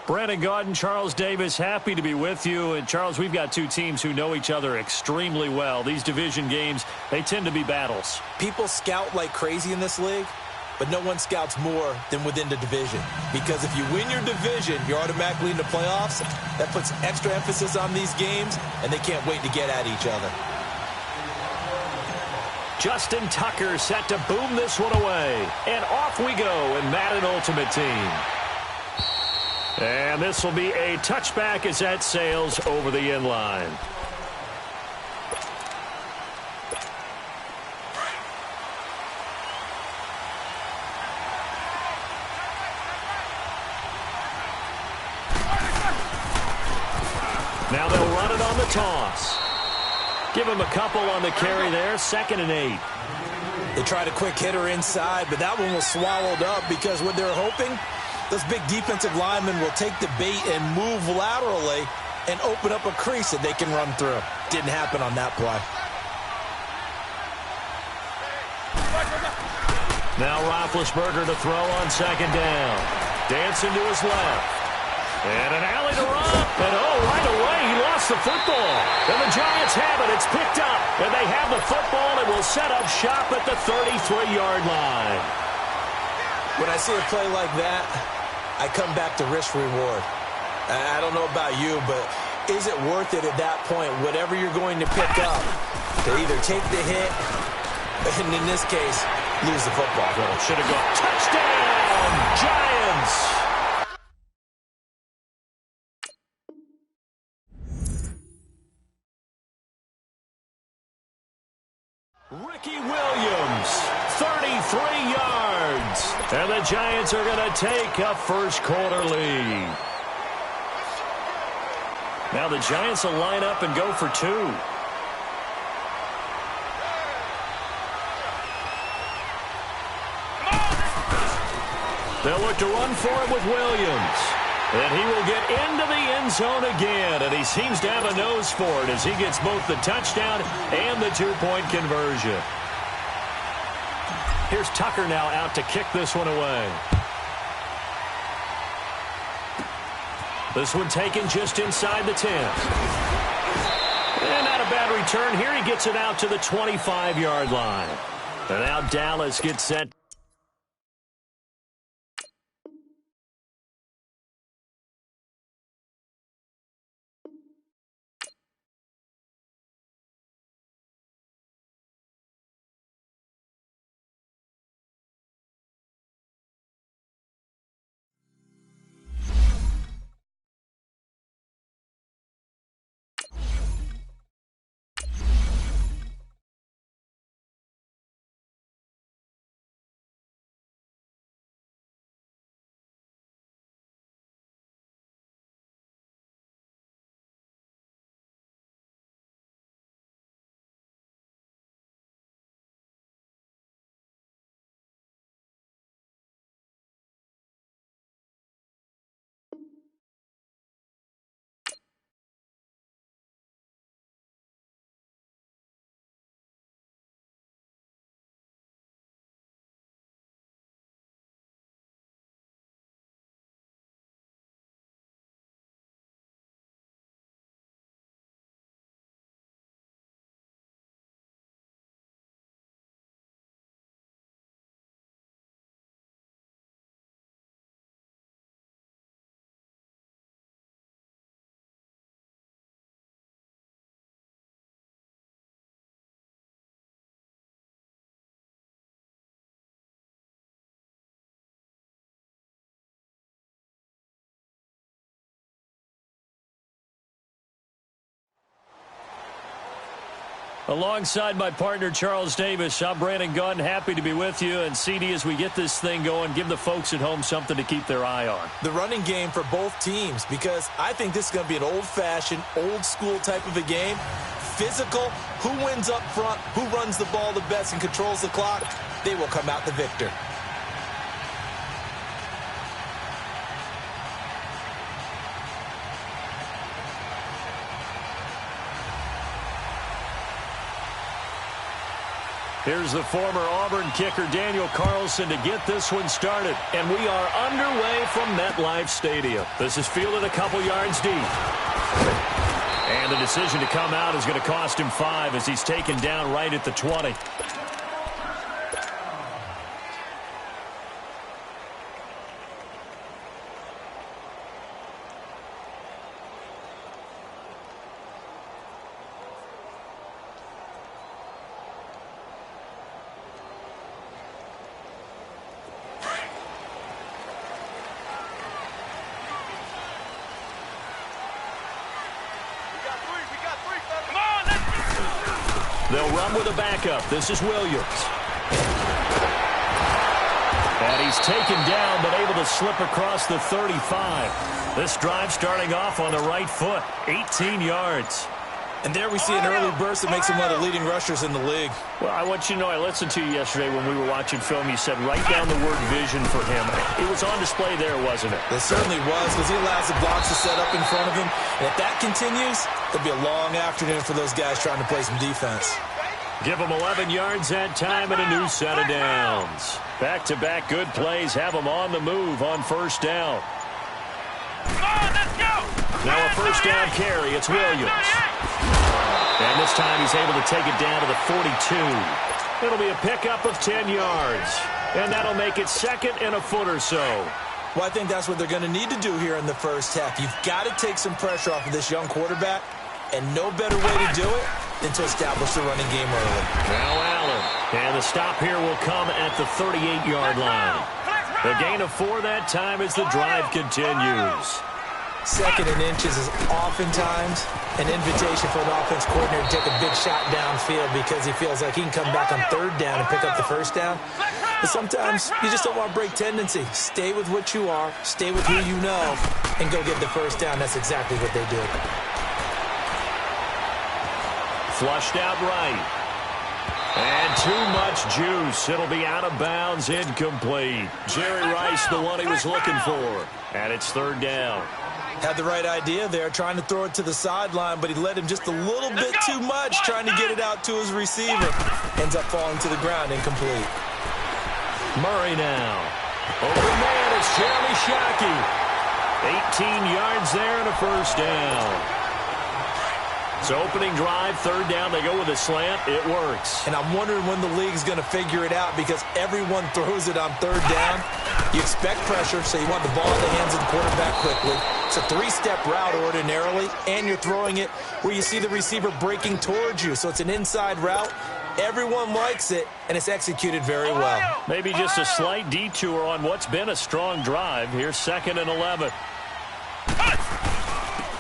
Brandon Gaudin, Charles Davis, happy to be with you. And, Charles, we've got two teams who know each other extremely well. These division games, they tend to be battles. People scout like crazy in this league, but no one scouts more than within the division. Because if you win your division, you're automatically in the playoffs. That puts extra emphasis on these games, and they can't wait to get at each other. Justin Tucker set to boom this one away. And off we go in Madden Ultimate Team. And this will be a touchback as that sails over the end line. Now they'll run it on the toss. Give him a couple on the carry there, 2nd and 8. They tried a quick hitter inside, but that one was swallowed up because what they're hoping, those big defensive linemen will take the bait and move laterally and open up a crease that they can run through. Didn't happen on that play. Now Roethlisberger to throw on 2nd down. Dancing to his left. And an alley to run. And right away he lost the football. And the Giants have it. It's picked up. And they have the football and will set up shop at the 33-yard line. When I see a play like that, I come back to risk-reward. I don't know about you, but is it worth it at that point, whatever you're going to pick up, to either take the hit, and in this case, lose the football? Should have gone. Touchdown, Giants! Ricky Williams, 33 yards. And the Giants are going to take a first-quarter lead. Now the Giants will line up and go for 2. They'll look to run for it with Williams. And he will get into the end zone again. And he seems to have a nose for it as he gets both the touchdown and the 2-point conversion. Here's Tucker now out to kick this one away. This one taken just inside the 10. And not a bad return. Here he gets it out to the 25-yard line. And now Dallas gets set. Alongside my partner, Charles Davis, I'm Brandon Gaudin. Happy to be with you. And, CD, as we get this thing going, give the folks at home something to keep their eye on. The running game for both teams, because I think this is going to be an old-fashioned, old-school type of a game. Physical, who wins up front, who runs the ball the best and controls the clock, they will come out the victor. Here's the former Auburn kicker Daniel Carlson to get this one started. And we are underway from MetLife Stadium. This is fielded a couple yards deep. And the decision to come out is going to cost him 5 as he's taken down right at the 20. They'll run with a backup. This is Williams. And he's taken down, but able to slip across the 35. This drive starting off on the right foot. 18 yards. And there we see an early burst that makes him one of the leading rushers in the league. Well, I want you to know, I listened to you yesterday when we were watching film. You said write down the word vision for him. It was on display there, wasn't it? It certainly was, because he allows the blocks to set up in front of him. And if that continues, it'll be a long afternoon for those guys trying to play some defense. Give them 11 yards that time and a new set of downs. Back-to-back good plays have them on the move on first down. Now a first down carry. It's Williams. And this time he's able to take it down to the 42. It'll be a pickup of 10 yards. And that'll make it second and a foot or so. Well, I think that's what they're going to need to do here in the first half. You've got to take some pressure off of this young quarterback. And no better way to do it than to establish the running game early. Now Allen. And the stop here will come at the 38-yard line. The gain of 4 that time as the drive continues. Second and inches is oftentimes an invitation for an offense coordinator to take a big shot downfield because he feels like he can come back on third down and pick up the first down. But sometimes you just don't want to break tendency. Stay with what you are, stay with who you know, and go get the first down. That's exactly what they did. Flushed out right. And too much juice. It'll be out of bounds, incomplete. Jerry Rice, the one he was looking for. And it's third down. Had the right idea there, trying to throw it to the sideline, but he led him just a little bit too much, trying to get it out to his receiver. Ends up falling to the ground, incomplete. Murray now. Open man, it's Jeremy Shockey. 18 yards there and a first down. So opening drive, third down, they go with a slant. It works. And I'm wondering when the league's going to figure it out because everyone throws it on third down. You expect pressure, so you want the ball in the hands of the quarterback quickly. It's a 3-step route ordinarily, and you're throwing it where you see the receiver breaking towards you. So it's an inside route. Everyone likes it, and it's executed very well. Maybe just a slight detour on what's been a strong drive. Here's 2nd and 11.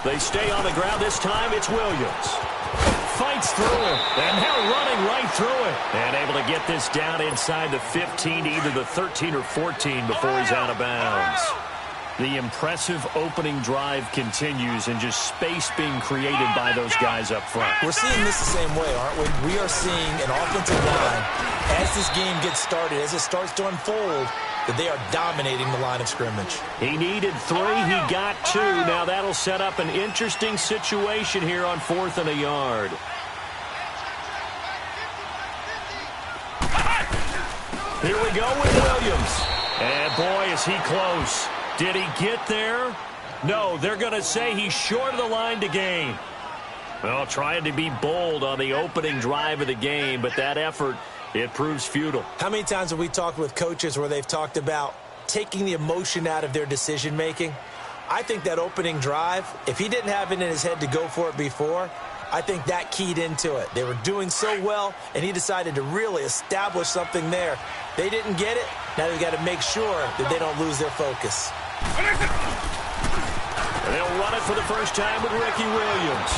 They stay on the ground. This time it's Williams. Fights through it. And they're running right through it. And able to get this down inside the 15 to either the 13 or 14 before he's out of bounds. The impressive opening drive continues and just space being created by those guys up front. We're seeing this the same way, aren't we? We are seeing an offensive line, as this game gets started, as it starts to unfold, that they are dominating the line of scrimmage. He needed 3. He got 2. Now that'll set up an interesting situation here on 4th and a yard. Here we go with Williams. And boy, is he close. Did he get there? No, they're going to say he's short of the line to gain. Well, trying to be bold on the opening drive of the game, but that effort, it proves futile. How many times have we talked with coaches where they've talked about taking the emotion out of their decision-making? I think that opening drive, if he didn't have it in his head to go for it before, I think that keyed into it. They were doing so well, and he decided to really establish something there. They didn't get it. Now they've got to make sure that they don't lose their focus. And they'll run it for the first time with Ricky Williams.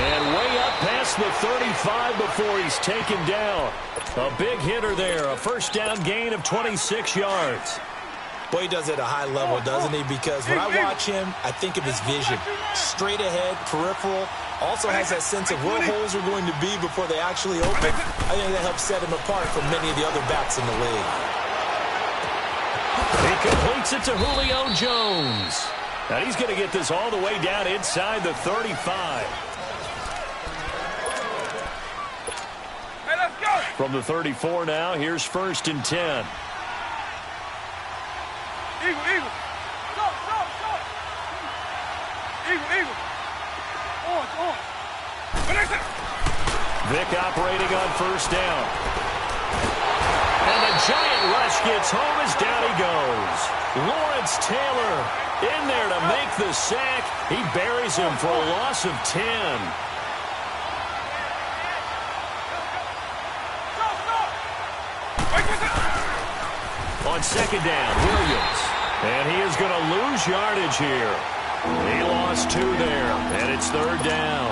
And way up past the 35 before he's taken down. A big hitter there. A first down gain of 26 yards. Boy, he does it at a high level, doesn't he? Because when I watch him, I think of his vision. Straight ahead, peripheral. Also has that sense of where holes are going to be before they actually open. I think that helps set him apart from many of the other backs in the league. He completes it to Julio Jones. Now he's going to get this all the way down inside the 35. From the 34 now, here's 1st and 10. Eagle, eagle. Stop, stop, stop. Eagle, eagle. Orange. Vic operating on 1st down. And the giant rush gets home as down he goes. Lawrence Taylor in there to make the sack. He buries him for a loss of 10. On 2nd down, Williams. And he is going to lose yardage here. He lost 2 there, and it's 3rd down.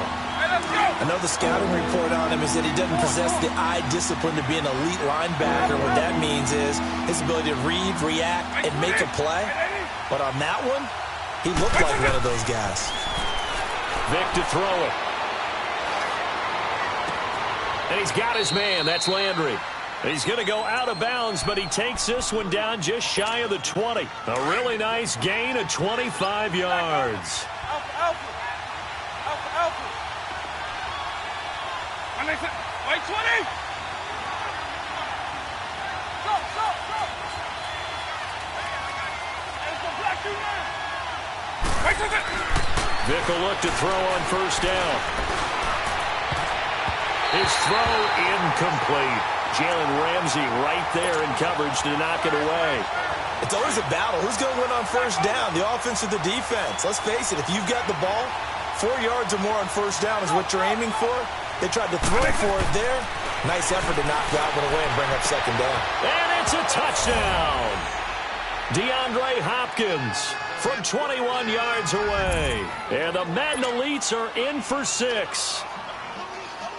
I know the scouting report on him is that he doesn't possess the eye discipline to be an elite linebacker. What that means is his ability to read, react, and make a play. But on that one, he looked like one of those guys. Vic to throw it. And he's got his man. That's Landry. He's going to go out of bounds, but he takes this one down just shy of the 20. A really nice gain of 25 yards. Alpha. Wait, 20. Stop. It's the black dude now. Vic will look to throw on 1st down. His throw incomplete. Jalen Ramsey right there in coverage to knock it away. It's always a battle. Who's going to win on 1st down, the offense or the defense? Let's face it, if you've got the ball, 4 yards or more on 1st down is what you're aiming for. They tried to throw for it there. Nice effort to knock that one away and bring up 2nd down. And it's a touchdown. DeAndre Hopkins from 21 yards away. And the Madden Elites are in for 6.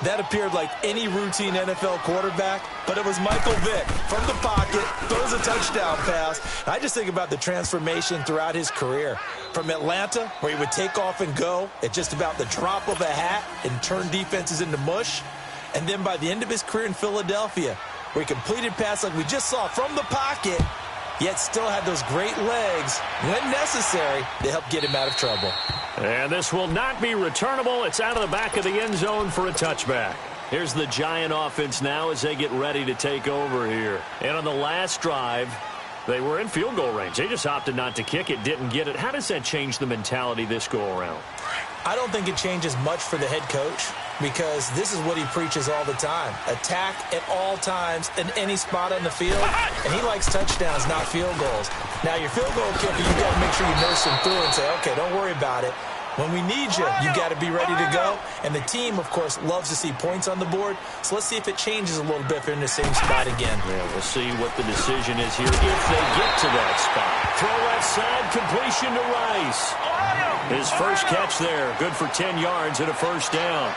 That appeared like any routine NFL quarterback, but it was Michael Vick from the pocket, throws a touchdown pass. I just think about the transformation throughout his career. From Atlanta, where he would take off and go at just about the drop of a hat and turn defenses into mush. And then by the end of his career in Philadelphia, where he completed passes like we just saw from the pocket, yet still had those great legs, when necessary, to help get him out of trouble. And this will not be returnable. It's out of the back of the end zone for a touchback. Here's the Giant offense now as they get ready to take over here. And on the last drive, they were in field goal range. They just opted not to kick it, didn't get it. How does that change the mentality this go-around? I don't think it changes much for the head coach because this is what he preaches all the time. Attack at all times in any spot on the field, and he likes touchdowns, not field goals. Now, your field goal kicker, you've got to make sure you nurse him through and say, okay, don't worry about it. When we need you, you've got to be ready to go. And the team, of course, loves to see points on the board. So let's see if it changes a little bit if they're in the same spot again. Yeah, we'll see what the decision is here if they get to that spot. Throw left side, completion to Rice. His first catch there, good for 10 yards and a 1st down.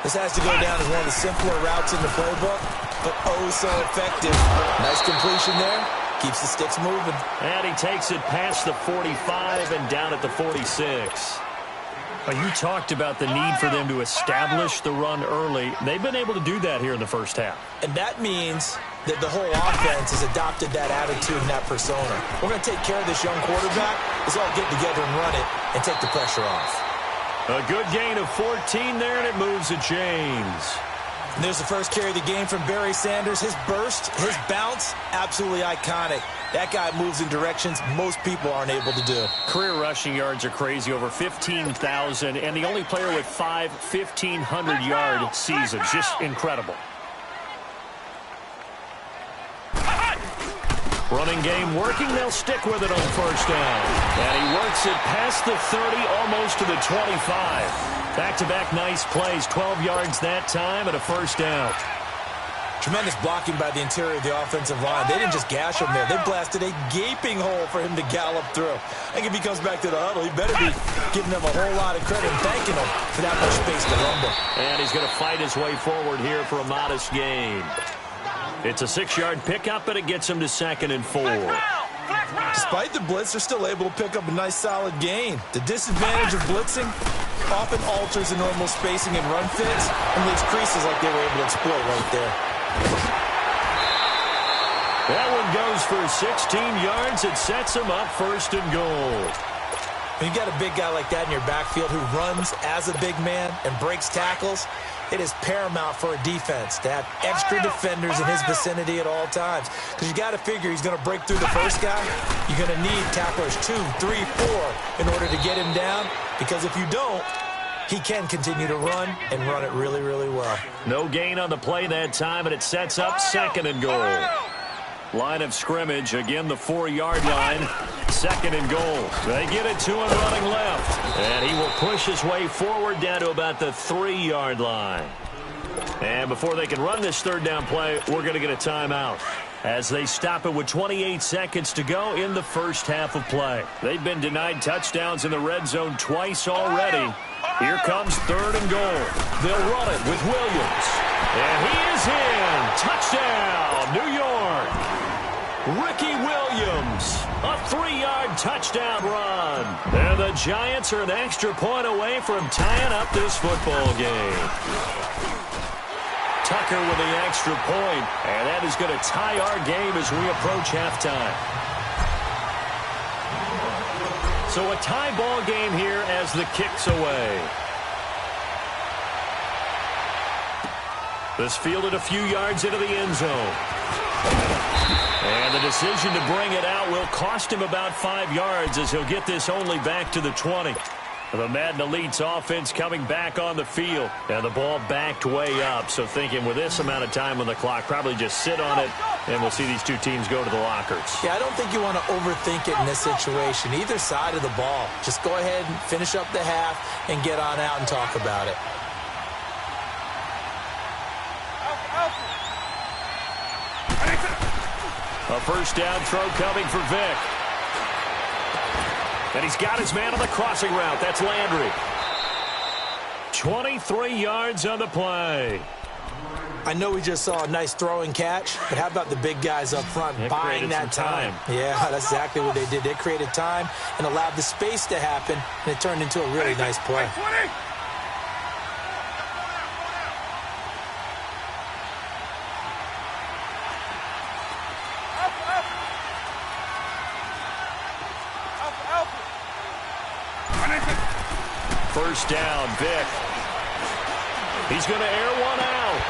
This has to go down as one of the simpler routes in the playbook, but oh so effective. Nice completion there. Keeps the sticks moving. And he takes it past the 45 and down at the 46. You talked about the need for them to establish the run early. They've been able to do that here in the first half. And that means that the whole offense has adopted that attitude and that persona. We're going to take care of this young quarterback. Let's all get together and run it and take the pressure off. A good gain of 14 there, and it moves the chains. And there's the first carry of the game from Barry Sanders. His burst, his bounce, absolutely iconic. That guy moves in directions most people aren't able to do. Career rushing yards are crazy, over 15,000, and the only player with 5 1,500-yard seasons. Just incredible. Running game working. They'll stick with it on 1st down. And he works it past the 30, almost to the 25. Back-to-back nice plays, 12 yards that time and a 1st down. Tremendous blocking by the interior of the offensive line. They didn't just gash him there. They blasted a gaping hole for him to gallop through. I think if he comes back to the huddle, he better be giving them a whole lot of credit and thanking them for that much space to rumble. And he's going to fight his way forward here for a modest gain. It's a 6-yard pickup, but it gets him to 2nd and 4. Despite the blitz, they're still able to pick up a nice solid gain. The disadvantage of blitzing often alters the normal spacing and run fits and leaves creases like they were able to exploit right there. That one goes for 16 yards. It sets him up 1st and goal. When you got a big guy like that in your backfield who runs as a big man and breaks tackles, it is paramount for a defense to have extra defenders in his vicinity at all times. Because you got to figure he's going to break through the first guy. You're going to need tacklers 2, 3, 4 in order to get him down. Because if you don't, he can continue to run and run it really, really well. No gain on the play that time, and it sets up 2nd and goal. Line of scrimmage, again the 4-yard line. 2nd and goal. They get it to him running left. And he will push his way forward down to about the 3-yard line. And before they can run this 3rd down play, we're going to get a timeout as they stop it with 28 seconds to go in the first half of play. They've been denied touchdowns in the red zone twice already. Here comes 3rd and goal. They'll run it with Williams. And he is in. Touchdown, New York. Ricky Williams, a 3-yard touchdown run. And the Giants are an extra point away from tying up this football game. Tucker with the extra point, and that is going to tie our game as we approach halftime. So a tie ball game here as the kick's away. This fielded a few yards into the end zone. And the decision to bring it out will cost him about 5 yards as he'll get this only back to the 20. The Madden Elite's offense coming back on the field. And the ball backed way up. So thinking with this amount of time on the clock, probably just sit on it, and we'll see these two teams go to the lockers. Yeah, I don't think you want to overthink it in this situation. Either side of the ball. Just go ahead and finish up the half and get on out and talk about it. A first down throw coming for Vick. And he's got his man on the crossing route. That's Landry. 23 yards on the play. I know we just saw a nice throwing catch, but how about the big guys up front buying that time? Yeah, that's exactly what they did. They created time and allowed the space to happen, and it turned into a really nice play. First down, Vick. He's going to air one out.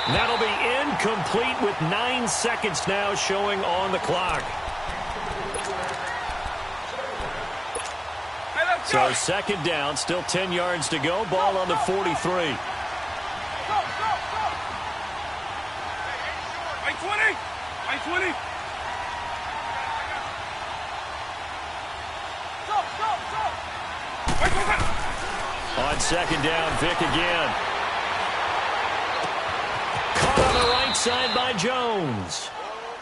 That'll be incomplete with 9 seconds now showing on the clock. So 2nd down, still 10 yards to go. Ball on the 43. Right 20. Right 20. On 2nd down, Vick again. Caught on the right side by Jones.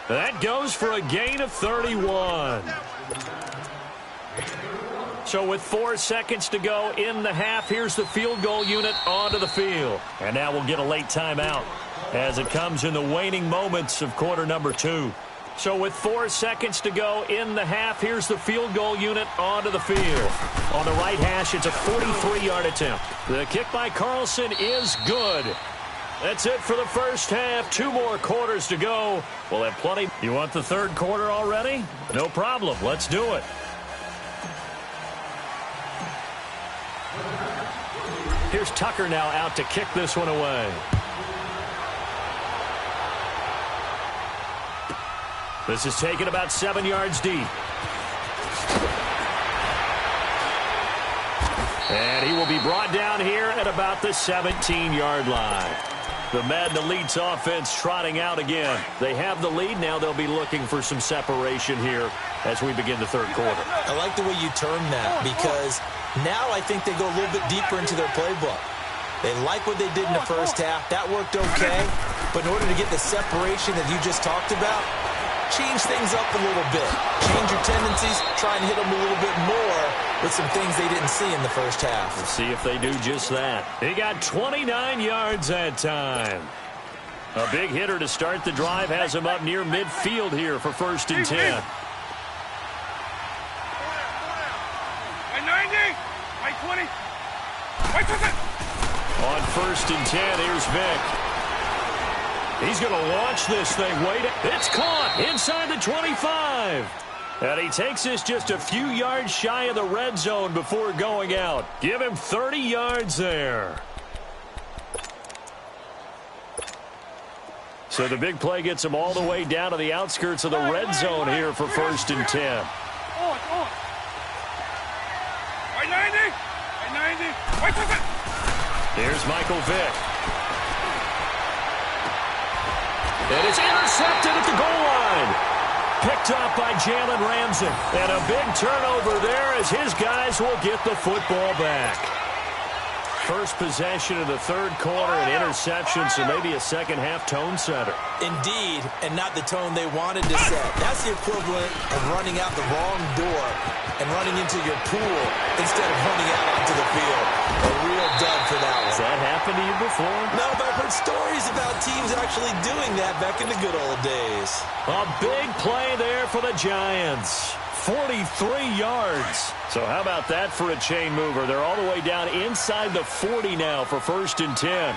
That goes for a gain of 31. So with 4 seconds to go in the half, here's the field goal unit onto the field. And now we'll get a late timeout as it comes in the waning moments of quarter number 2. So with 4 seconds to go in the half, here's the field goal unit onto the field. On the right hash, it's a 43-yard attempt. The kick by Carlson is good. That's it for the first half. 2 more quarters to go. We'll have plenty. You want the 3rd quarter already? No problem. Let's do it. Here's Tucker now out to kick this one away. This is taken about 7 yards deep. And he will be brought down here at about the 17-yard line. The Madden Elite's offense trotting out again. They have the lead. Now they'll be looking for some separation here as we begin the 3rd quarter. I like the way you term that because now I think they go a little bit deeper into their playbook. They like what they did in the first half. That worked okay. But in order to get the separation that you just talked about, change things up a little bit. Change your tendencies. Try and hit them a little bit more with some things they didn't see in the first half. We'll see if they do just that. He got 29 yards that time. A big hitter to start the drive has him up near midfield here for 1st and 10. Right 90. Right 20. Right 20. On 1st and 10, here's Vick. He's going to launch this thing. Wait, it's caught inside the 25. And he takes this just a few yards shy of the red zone before going out. Give him 30 yards there. So the big play gets him all the way down to the outskirts of the red zone here for 1st and 10. On. Right 90. Right 90. Right 50. Here's Michael Vick. And it's intercepted at the goal line. Picked up by Jalen Ramsey. And a big turnover there as his guys will get the football back. First possession of the third quarter, an interception, so maybe a second-half tone setter. Indeed, and not the tone they wanted to set. That's the equivalent of running out the wrong door and running into your pool instead of running out onto the field. A real dud for that one. Has that happened to you before? No, but I've heard stories about teams actually doing that back in the good old days. A big play there for the Giants. 43 yards. So how about that for a chain mover? They're all the way down inside the 40 now for 1st and 10.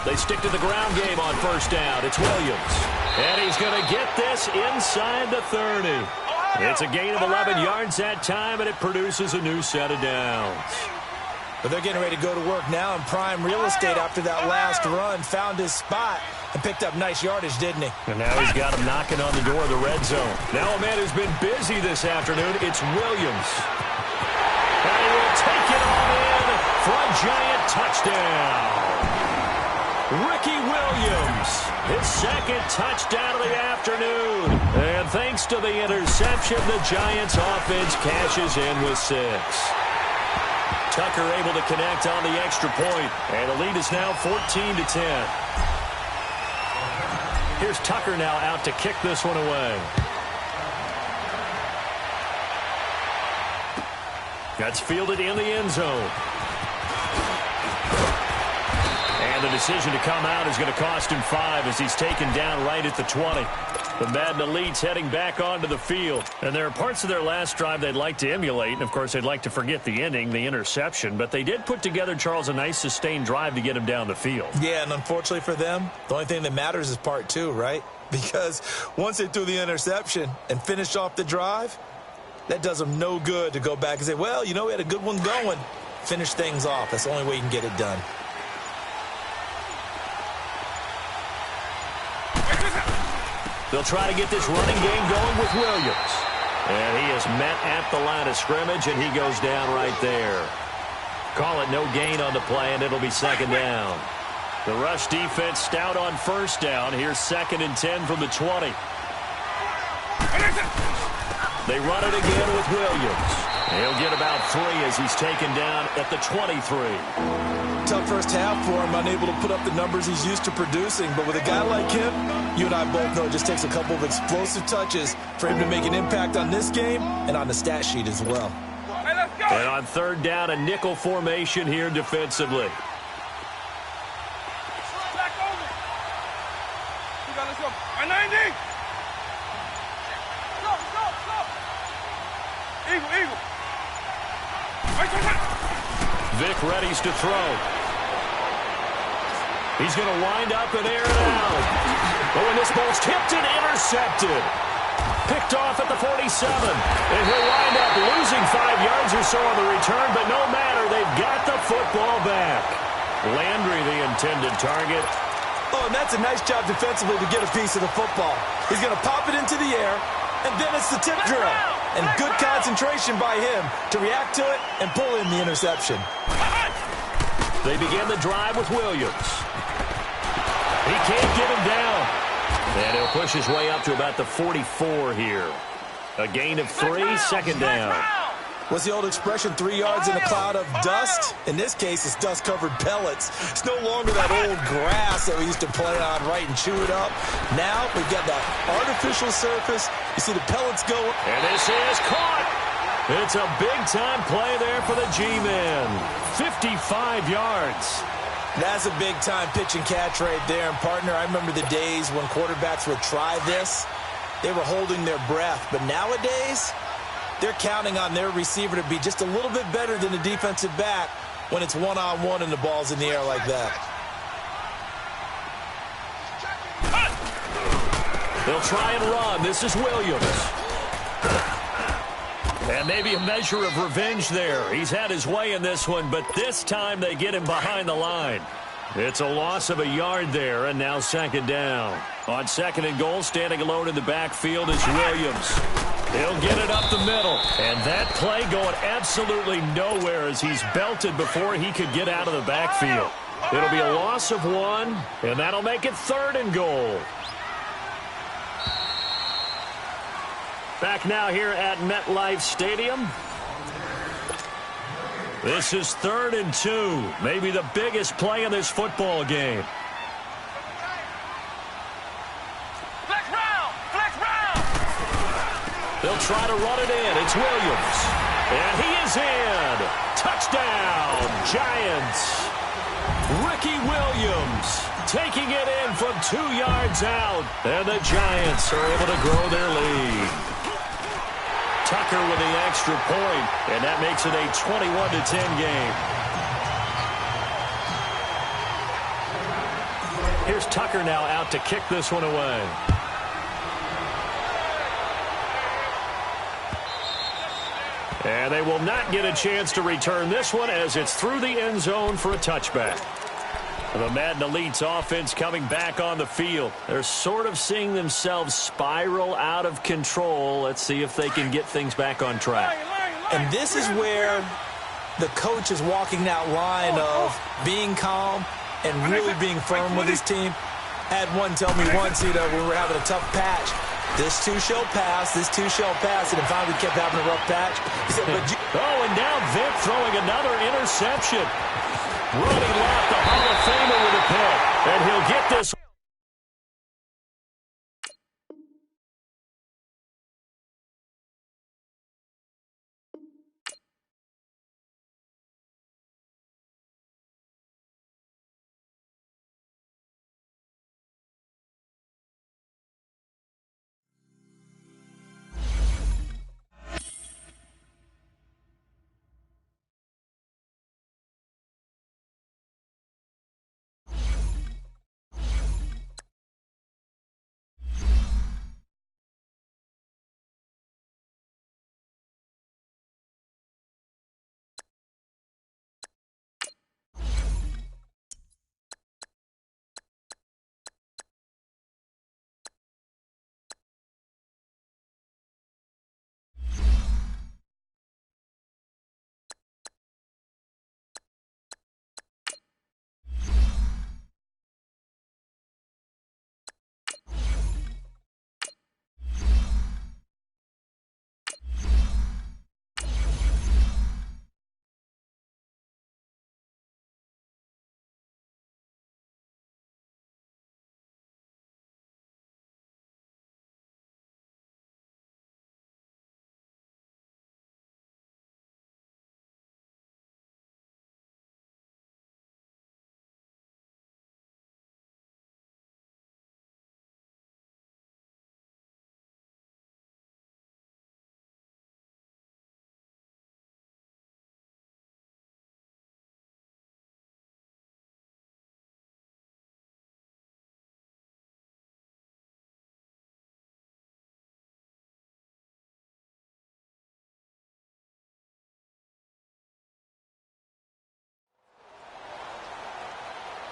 They stick to the ground game on 1st down. It's Williams. And he's going to get this inside the 30. It's a gain of 11 yards that time, and it produces a new set of downs. But they're getting ready to go to work now in prime real estate after that last run. Found his spot and picked up nice yardage, didn't he? And now he's got him knocking on the door of the red zone. Now a man who's been busy this afternoon, it's Williams. And he will take it on in for a giant touchdown. Ricky Williams, his second touchdown of the afternoon. And thanks to the interception, the Giants offense cashes in with 6. Tucker able to connect on the extra point, and the lead is now 14-10. Here's Tucker now out to kick this one away. That's fielded in the end zone. And the decision to come out is going to cost him 5 as he's taken down right at the 20. The Madden Elite's heading back onto the field. And there are parts of their last drive they'd like to emulate. And, of course, they'd like to forget the ending, the interception. But they did put together, Charles, a nice sustained drive to get him down the field. Yeah, and unfortunately for them, the only thing that matters is part 2, right? Because once they threw the interception and finished off the drive, that does them no good to go back and say, well, you know, we had a good one going. Finish things off. That's the only way you can get it done. They'll try to get this running game going with Williams. And he is met at the line of scrimmage, and he goes down right there. Call it no gain on the play, and it'll be 2nd down. The rush defense stout on 1st down. Here's 2nd and 10 from the 20. They run it again with Williams. He'll get about 3 as he's taken down at the 23. Tough first half for him, unable to put up the numbers he's used to producing. But with a guy like him, you and I both know it just takes a couple of explosive touches for him to make an impact on this game and on the stat sheet as well. Hey, let's go. And on 3rd down, a nickel formation here defensively. Back over. You got, let's go. Right 90. Go. Eagle. Right 20. Vick readies to throw. He's going to wind up and air it out. Oh, and this ball's tipped and intercepted. Picked off at the 47. And he'll wind up losing 5 yards or so on the return, but no matter, they've got the football back. Landry, the intended target. Oh, and that's a nice job defensively to get a piece of the football. He's going to pop it into the air, and then it's the tip drill. And good concentration by him to react to it and pull in the interception. They begin the drive with Williams. He can't get him down. And he'll push his way up to about the 44 here. A gain of 3, 2nd down. What's the old expression, 3 yards in a cloud of dust? In this case, it's dust-covered pellets. It's no longer that old grass that we used to play on, right, and chew it up. Now we've got that artificial surface. You see the pellets go. And this is caught. It's a big-time play there for the G-men. 55 yards. That's a big-time pitch and catch right there. And, partner, I remember the days when quarterbacks would try this. They were holding their breath. But nowadays, they're counting on their receiver to be just a little bit better than the defensive back when it's one-on-one and the ball's in the air like that. They'll try and run. This is Williams. And maybe a measure of revenge there. He's had his way in this one, but this time they get him behind the line. It's a loss of a yard there, and now second down. On second and goal, standing alone in the backfield is Williams. He'll get it up the middle. And that play going absolutely nowhere as he's belted before he could get out of the backfield. It'll be a loss of one, and that'll make it third and goal. Back now here at MetLife Stadium. This is 3rd and 2. Maybe the biggest play in this football game. Flex round! Flex round! They'll try to run it in. It's Williams. And he is in. Touchdown, Giants. Ricky Williams taking it in from 2 yards out. And the Giants are able to grow their lead. Tucker with the extra point, and that makes it a 21-10 game. Here's Tucker now out to kick this one away. And they will not get a chance to return this one as it's through the end zone for a touchback. The Madden Elite's offense coming back on the field. They're sort of seeing themselves spiral out of control. Let's see if they can get things back on track. And this is where the coach is walking that line of being calm and really being firm with his team. Had one tell me once, we were having a tough patch. This too shall pass, this too shall pass, and then finally we kept having a rough patch. He said, and now Vic throwing another interception. Running left, the Hall of Famer with a pick. And he'll get this.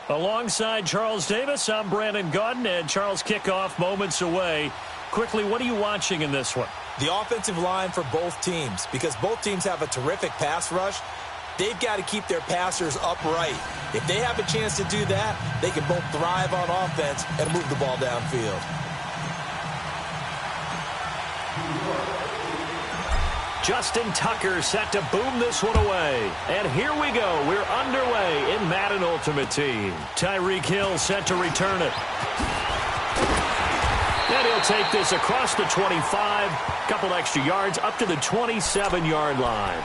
Alongside Charles Davis, I'm Brandon Gaudin, and Charles, kickoff moments away. Quickly, what are you watching in this one? The offensive line for both teams, because both teams have a terrific pass rush. They've got to keep their passers upright. If they have a chance to do that, they can both thrive on offense and move the ball downfield. Justin Tucker set to boom this one away. And here we go. We're underway in Madden Ultimate Team. Tyreek Hill set to return it. And he'll take this across the 25. Couple extra yards up to the 27-yard line.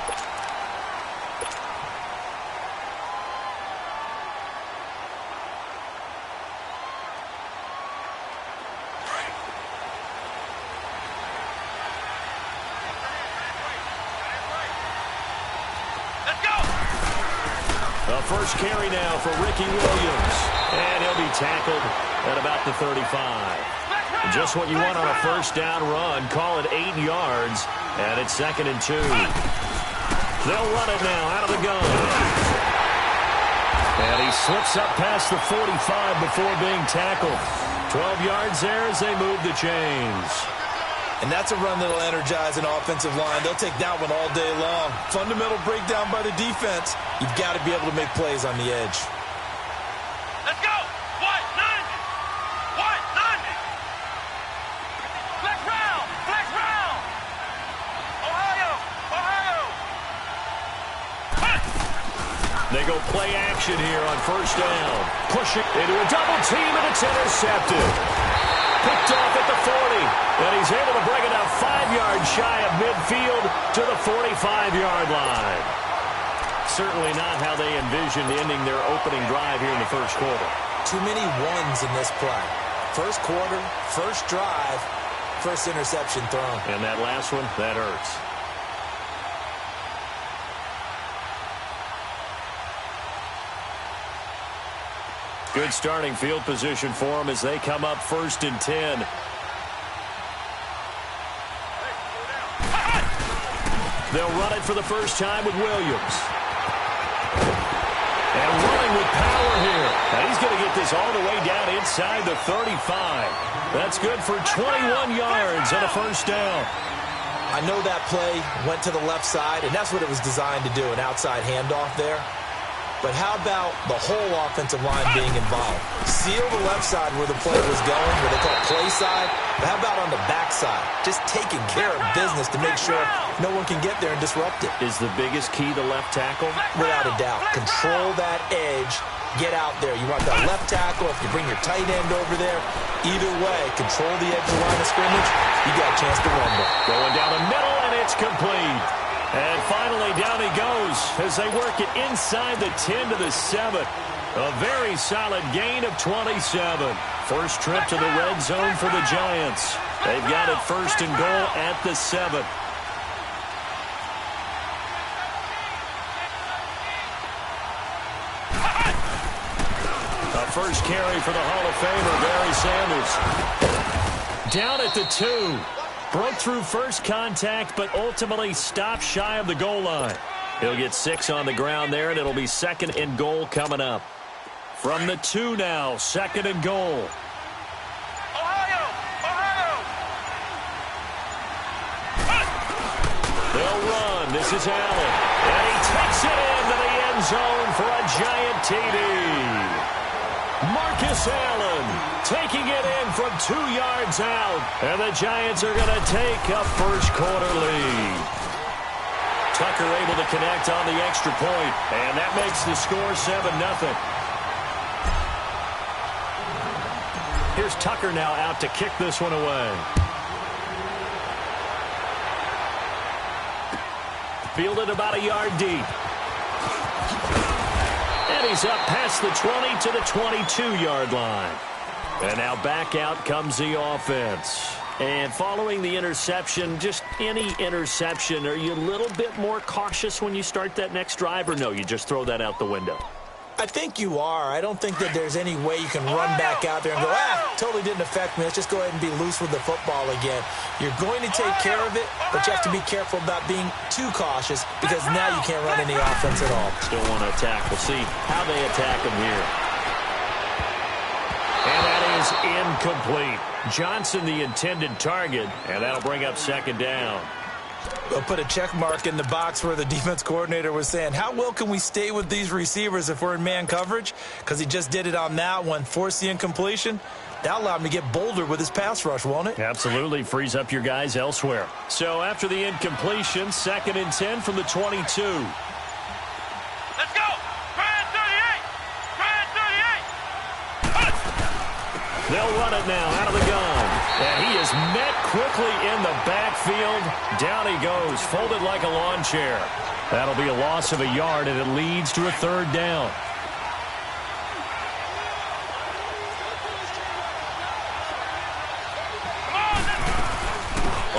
First carry now for Ricky Williams. And he'll be tackled at about the 35. Just what you want on a first down run. Call it 8 yards, and it's 2nd and 2. They'll run it now out of the gun. And he slips up past the 45 before being tackled. 12 yards there as they move the chains. And that's a run that'll energize an offensive line. They'll take that one all day long. Fundamental breakdown by the defense. You've got to be able to make plays on the edge. Let's go! White 90! White 90! Flex round! Flex round! Ohio! Ohio! They go play action here on first down. Pushing into a double team, and it's intercepted. Picked off at the 40, and he's able to bring it out 5 yards shy of midfield to the 45-yard line. Certainly not how they envisioned ending their opening drive here in the first quarter. Too many ones in this play. First quarter, first drive, first interception thrown. And that last one, that hurts. Good starting field position for them as they come up 1st and 10. They'll run it for the first time with Williams. And running with power here. Now he's going to get this all the way down inside the 35. That's good for 21 yards and a first down. I know that play went to the left side, and that's what it was designed to do, an outside handoff there. But how about the whole offensive line being involved? Seal the left side where the play was going, where they call it play side. But how about on the back side? Just taking care of business to make sure no one can get there and disrupt it. Is the biggest key the left tackle? Without a doubt. Control that edge. Get out there. You want that left tackle. If you bring your tight end over there, either way, control the edge of the line of scrimmage, you got a chance to rumble. Going down the middle, and it's complete. And finally, down he goes as they work it inside the 10 to the 7. A very solid gain of 27. First trip to the red zone for the Giants. They've got it 1st and goal at the 7. A first carry for the Hall of Famer, Barry Sanders. Down at the 2. Broke through first contact, but ultimately stopped shy of the goal line. He'll get 6 on the ground there, and it'll be 2nd and goal coming up. From the 2 now, 2nd and goal. Ohio! Ohio! They'll run. This is Allen. And he takes it into the end zone for a giant TD. Marcus Allen taking it in from 2 yards out. And the Giants are going to take a first quarter lead. Tucker able to connect on the extra point. And that makes the score 7-0. Here's Tucker now out to kick this one away. Fielded about a yard deep. And he's up past the 20 to the 22-yard line. And now back out comes the offense. And following the interception, just any interception, are you a little bit more cautious when you start that next drive, or no, you just throw that out the window? I think you are. I don't think that there's any way you can run back out there and go, totally didn't affect me. Let's just go ahead and be loose with the football again. You're going to take care of it, but you have to be careful about being too cautious because now you can't run any offense at all. Still want to attack. We'll see how they attack him here. And that is incomplete. Johnson the intended target, and that'll bring up 2nd down. We'll put a check mark in the box where the defense coordinator was saying, how well can we stay with these receivers if we're in man coverage? Because he just did it on that one, forced the incompletion. That allowed him to get bolder with his pass rush, won't it? Absolutely. Frees up your guys elsewhere. So after the incompletion, 2nd and 10 from the 22. Let's go! Grand 38! Grand 38! They'll run it now out of the gun. And he is met quickly in the backfield. Down he goes, folded like a lawn chair. That'll be a loss of a yard, and it leads to a 3rd down.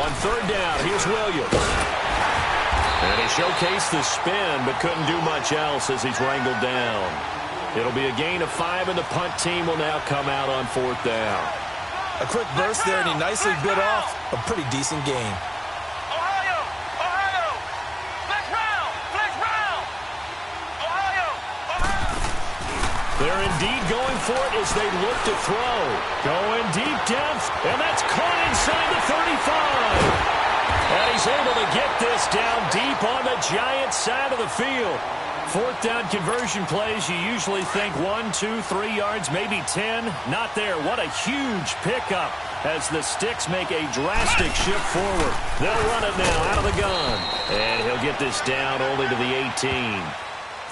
On 3rd down, here's Williams. And he showcased the spin, but couldn't do much else as he's wrangled down. It'll be a gain of 5, and the punt team will now come out on 4th down. A quick burst there, and he nicely bit off a pretty decent gain. Ohio! Ohio! Flex round! Flex round! Ohio! Ohio! They're indeed going for it as they look to throw. Going deep depth, and that's caught inside the 35. And he's able to get this down deep on the Giants side of the field. Fourth down conversion plays, you usually think 1, 2, 3 yards, maybe 10. Not there. What a huge pickup as the Sticks make a drastic shift forward. They'll run it now out of the gun. And he'll get this down only to the 18.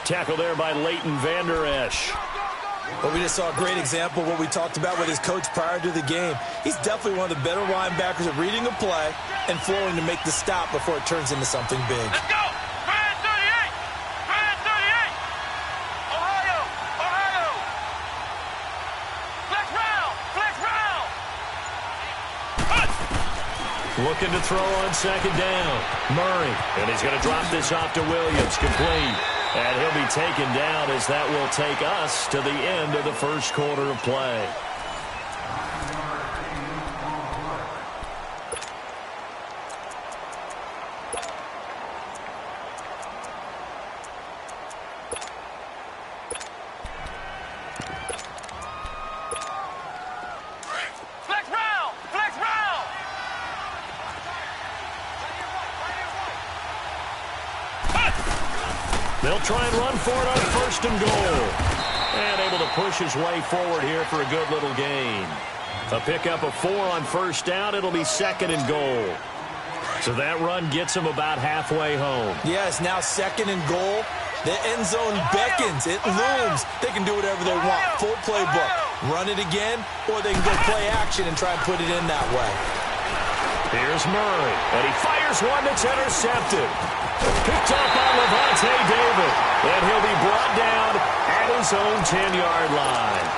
Tackle there by Leighton Vander Esch. Well, we just saw a great example of what we talked about with his coach prior to the game. He's definitely one of the better linebackers at reading a play and flowing to make the stop before it turns into something big. Let's go! Brand 38! Brand 38! Ohio! Ohio! Flex round! Flex round! Looking to throw on second down. Murray. And he's going to drop this off to Williams. Complete. And he'll be taken down as that will take us to the end of the first quarter of play. Flex round! Flex round! They'll try and run for it on first and goal. And able to push his way forward here for a good little gain. A pickup of 4 on first down. It'll be second and goal. So that run gets him about halfway home. Yes, now second and goal. The end zone beckons. It looms. They can do whatever they want. Full playbook. Run it again, or they can go play action and try and put it in that way. Here's Murray, and he fires one that's intercepted. Picked up by Levante David, and he'll be brought down at his own 10-yard line.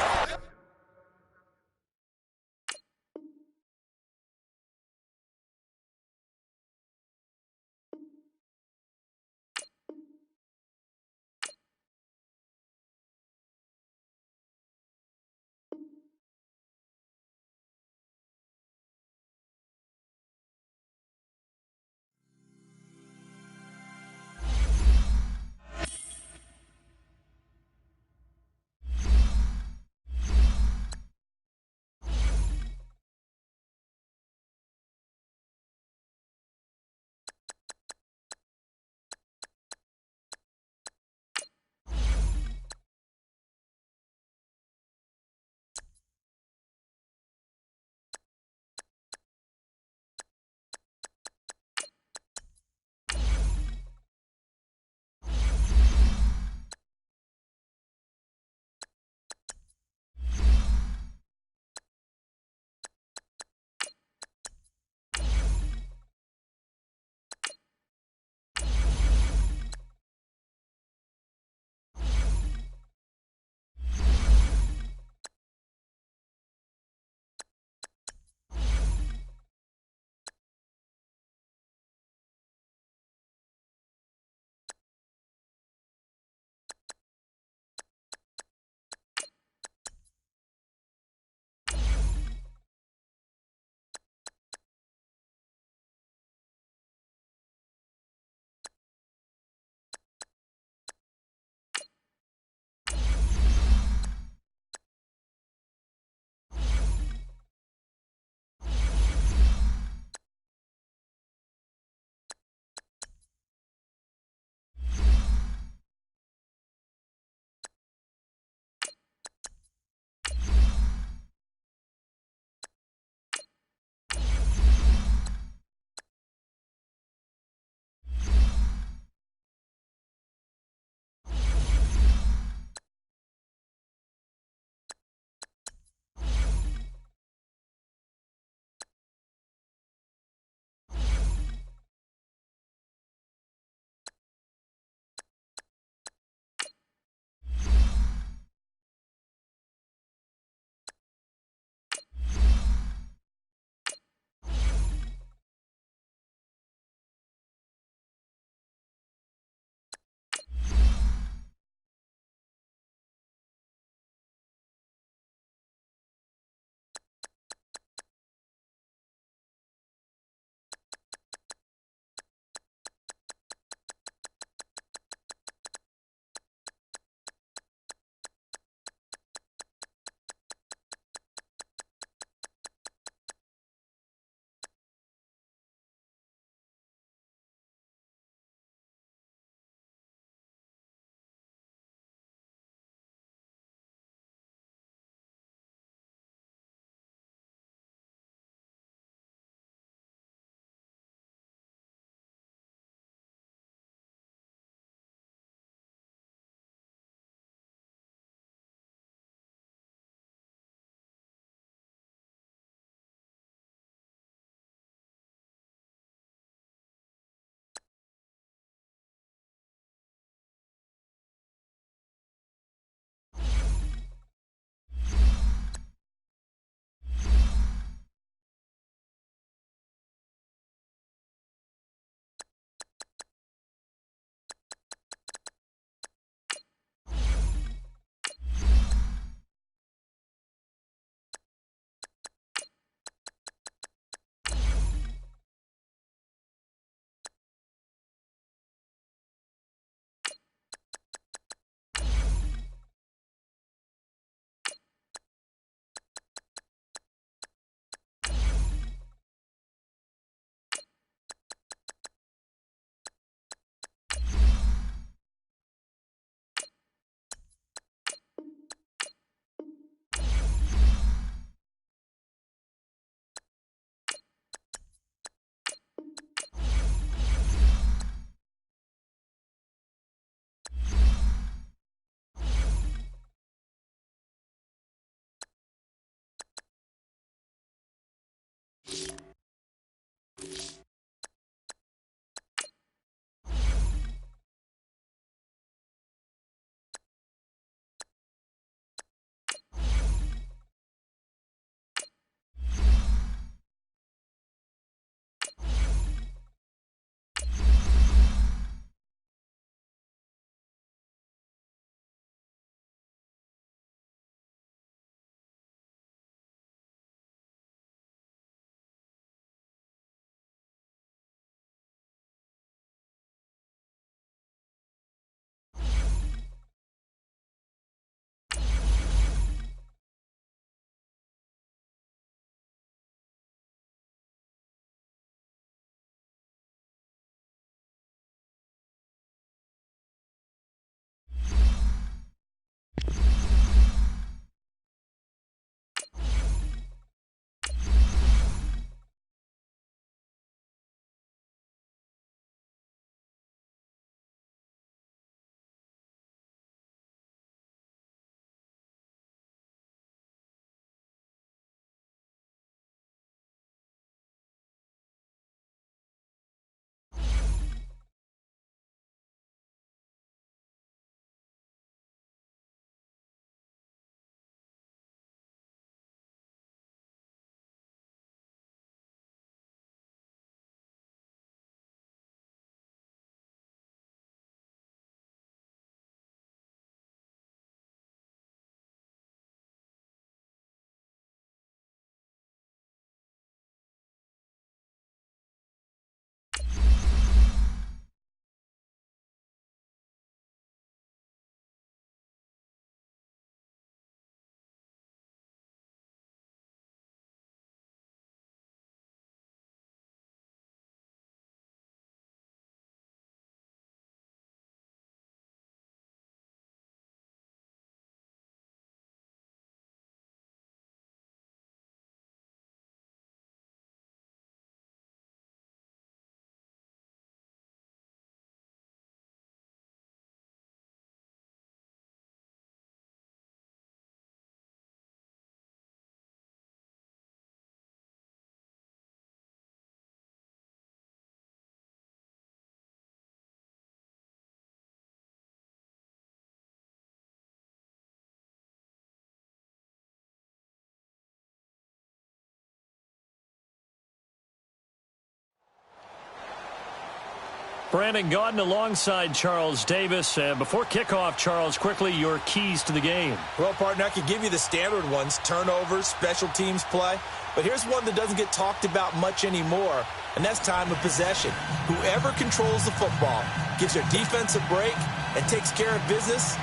Brandon Gaudin alongside Charles Davis. Before kickoff, Charles, quickly your keys to the game. Well, partner, I could give you the standard ones, turnovers, special teams play. But here's one that doesn't get talked about much anymore, and that's time of possession. Whoever controls the football, gives their defense a break, and takes care of business,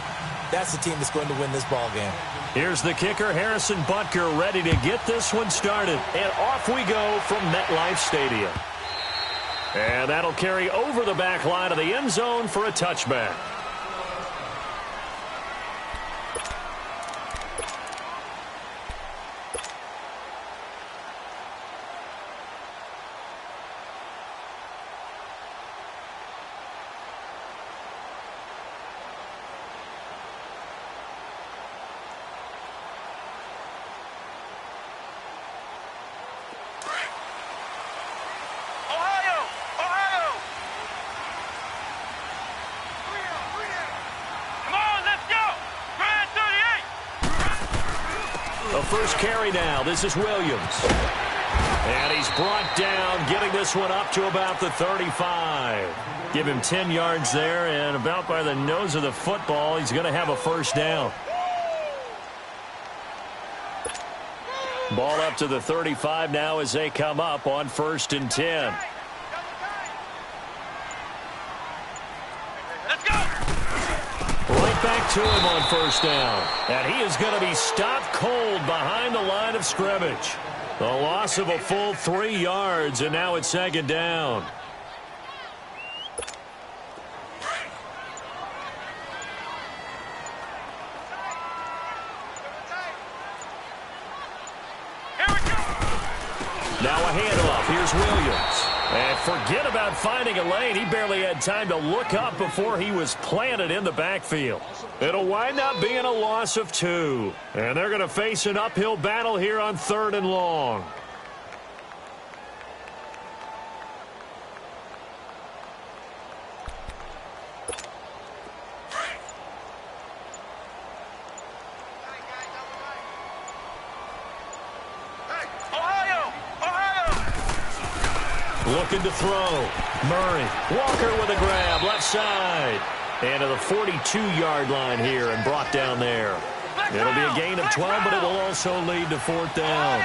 that's the team that's going to win this ball game. Here's the kicker, Harrison Butker, ready to get this one started. And off we go from MetLife Stadium. And that'll carry over the back line of the end zone for a touchback. First carry now. This is Williams. And he's brought down, getting this one up to about the 35. Give him 10 yards there, and about by the nose of the football, he's going to have a first down. Ball up to the 35 now as they come up on 1st and 10. Back to him on first down. And he is going to be stopped cold behind the line of scrimmage. The loss of a full 3 yards, and now it's 2nd down. Now a handoff. Here's Williams. And forget about finding a lane. He barely had time to look up before he was planted in the backfield. It'll wind up being a loss of 2. And they're going to face an uphill battle here on 3rd and long. Looking to throw. Murray. Walker with a grab. Left side. And to the 42-yard line here and brought down there. It'll be a gain of 12, but it will also lead to 4th down.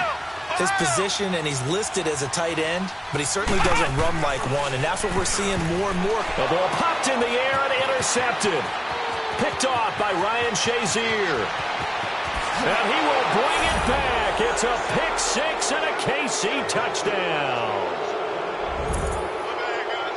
His position, and he's listed as a tight end, but he certainly doesn't run like one, and that's what we're seeing more and more. The ball popped in the air and intercepted. Picked off by Ryan Shazier. And he will bring it back. It's a pick six and a KC touchdown.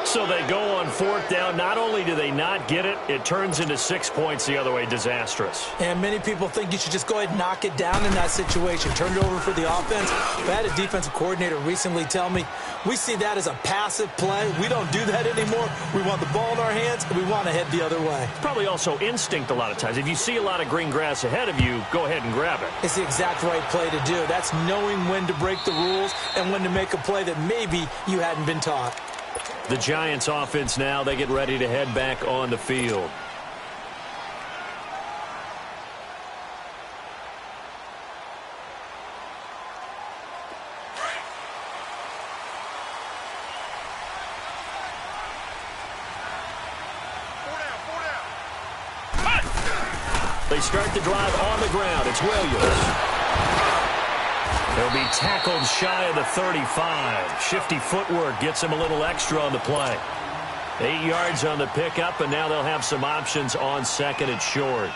So they go on 4th down. Not only do they not get it, it turns into 6 points the other way. Disastrous. And many people think you should just go ahead and knock it down in that situation. Turn it over for the offense. But I had a defensive coordinator recently tell me, we see that as a passive play. We don't do that anymore. We want the ball in our hands, and we want to head the other way. Probably also instinct a lot of times. If you see a lot of green grass ahead of you, go ahead and grab it. It's the exact right play to do. That's knowing when to break the rules and when to make a play that maybe you hadn't been taught. The Giants offense now, they get ready to head back on the field. They start the drive on the ground. It's Williams. He'll be tackled shy of the 35. Shifty footwork gets him a little extra on the play. 8 yards on the pickup, and now they'll have some options on 2nd and short.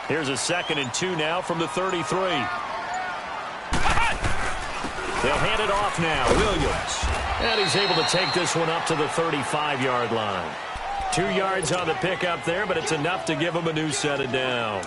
Here's a 2nd and 2 now from the 33. They'll hand it off now. Williams. And he's able to take this one up to the 35-yard line. 2 yards on the pickup there, but it's enough to give him a new set of downs.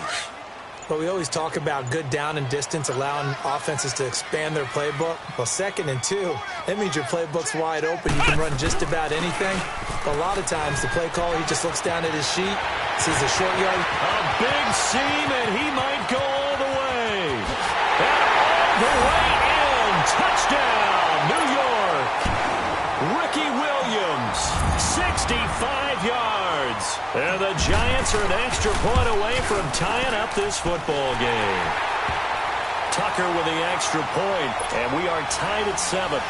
But we always talk about good down and distance, allowing offenses to expand their playbook. Well, 2nd and 2, that means your playbook's wide open. You can run just about anything. But a lot of times, the play caller, he just looks down at his sheet, sees a short yard. A big seam, and he might go all the way. And all the way in. Touchdown, New York. Ricky Williams, 65 yards. And the Giants are an extra point away from tying up this football game. Tucker with the extra point, and we are tied at 7.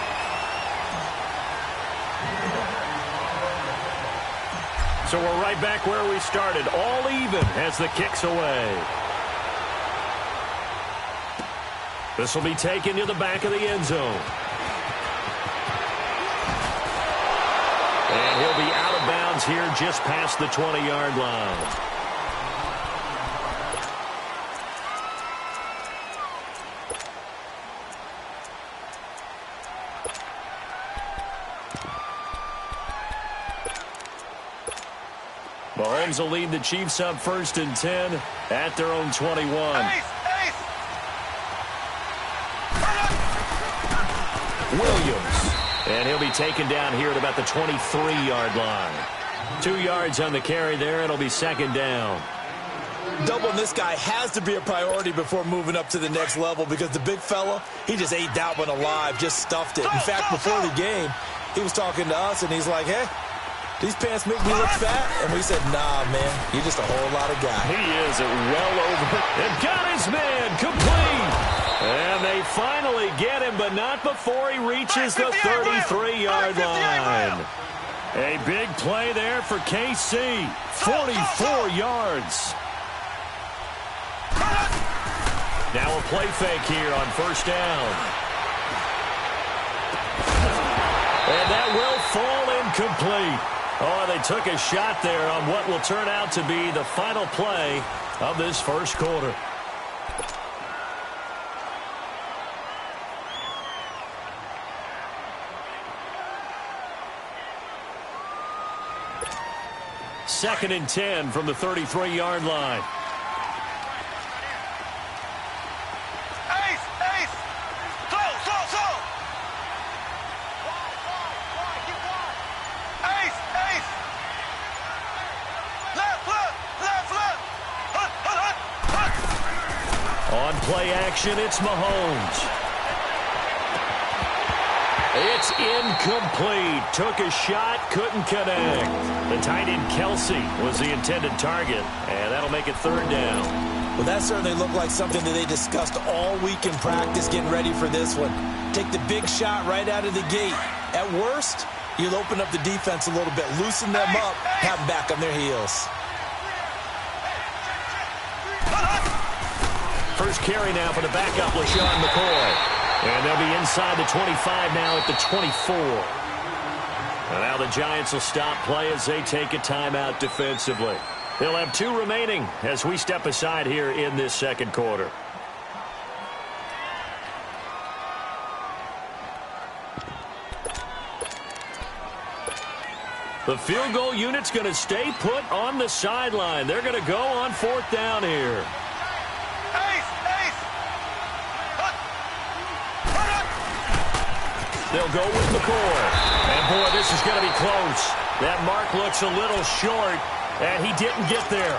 So we're right back where we started, all even as the kick's away. This will be taken to the back of the end zone. And he'll be out of bounds here just past the 20-yard line. Mahomes will lead the Chiefs up 1st and 10 at their own 21. Williams. And he'll be taken down here at about the 23-yard line. 2 yards on the carry there. It'll be 2nd down. Doubling this guy has to be a priority before moving up to the next level because the big fella, he just ate that one alive, just stuffed it. In fact, before the game, he was talking to us, and he's like, hey, these pants make me look fat. And we said, nah, man, you're just a whole lot of guy. He is well over and got his man complete. And they finally get him, but not before he reaches the 33-yard line. A big play there for KC. 44 yards. Now a play fake here on 1st down. And that will fall incomplete. Oh, they took a shot there on what will turn out to be the final play of this 1st quarter. Second and 10 from the 33-yard line. On play action, it's Mahomes. It's incomplete. Took a shot, couldn't connect. The tight end Kelsey was the intended target, and that'll make it 3rd down. Well, that certainly looked like something that they discussed all week in practice getting ready for this one. Take the big shot right out of the gate. At worst, you'll open up the defense a little bit, loosen them up, have them back on their heels. First carry now for the backup, LaShawn McCoy. And they'll be inside the 25 now at the 24. And now the Giants will stop play as they take a timeout defensively. They'll have 2 remaining as we step aside here in this 2nd quarter. The field goal unit's going to stay put on the sideline. They're going to go on 4th down here. They'll go with McCoy. And, boy, this is going to be close. That mark looks a little short, and he didn't get there.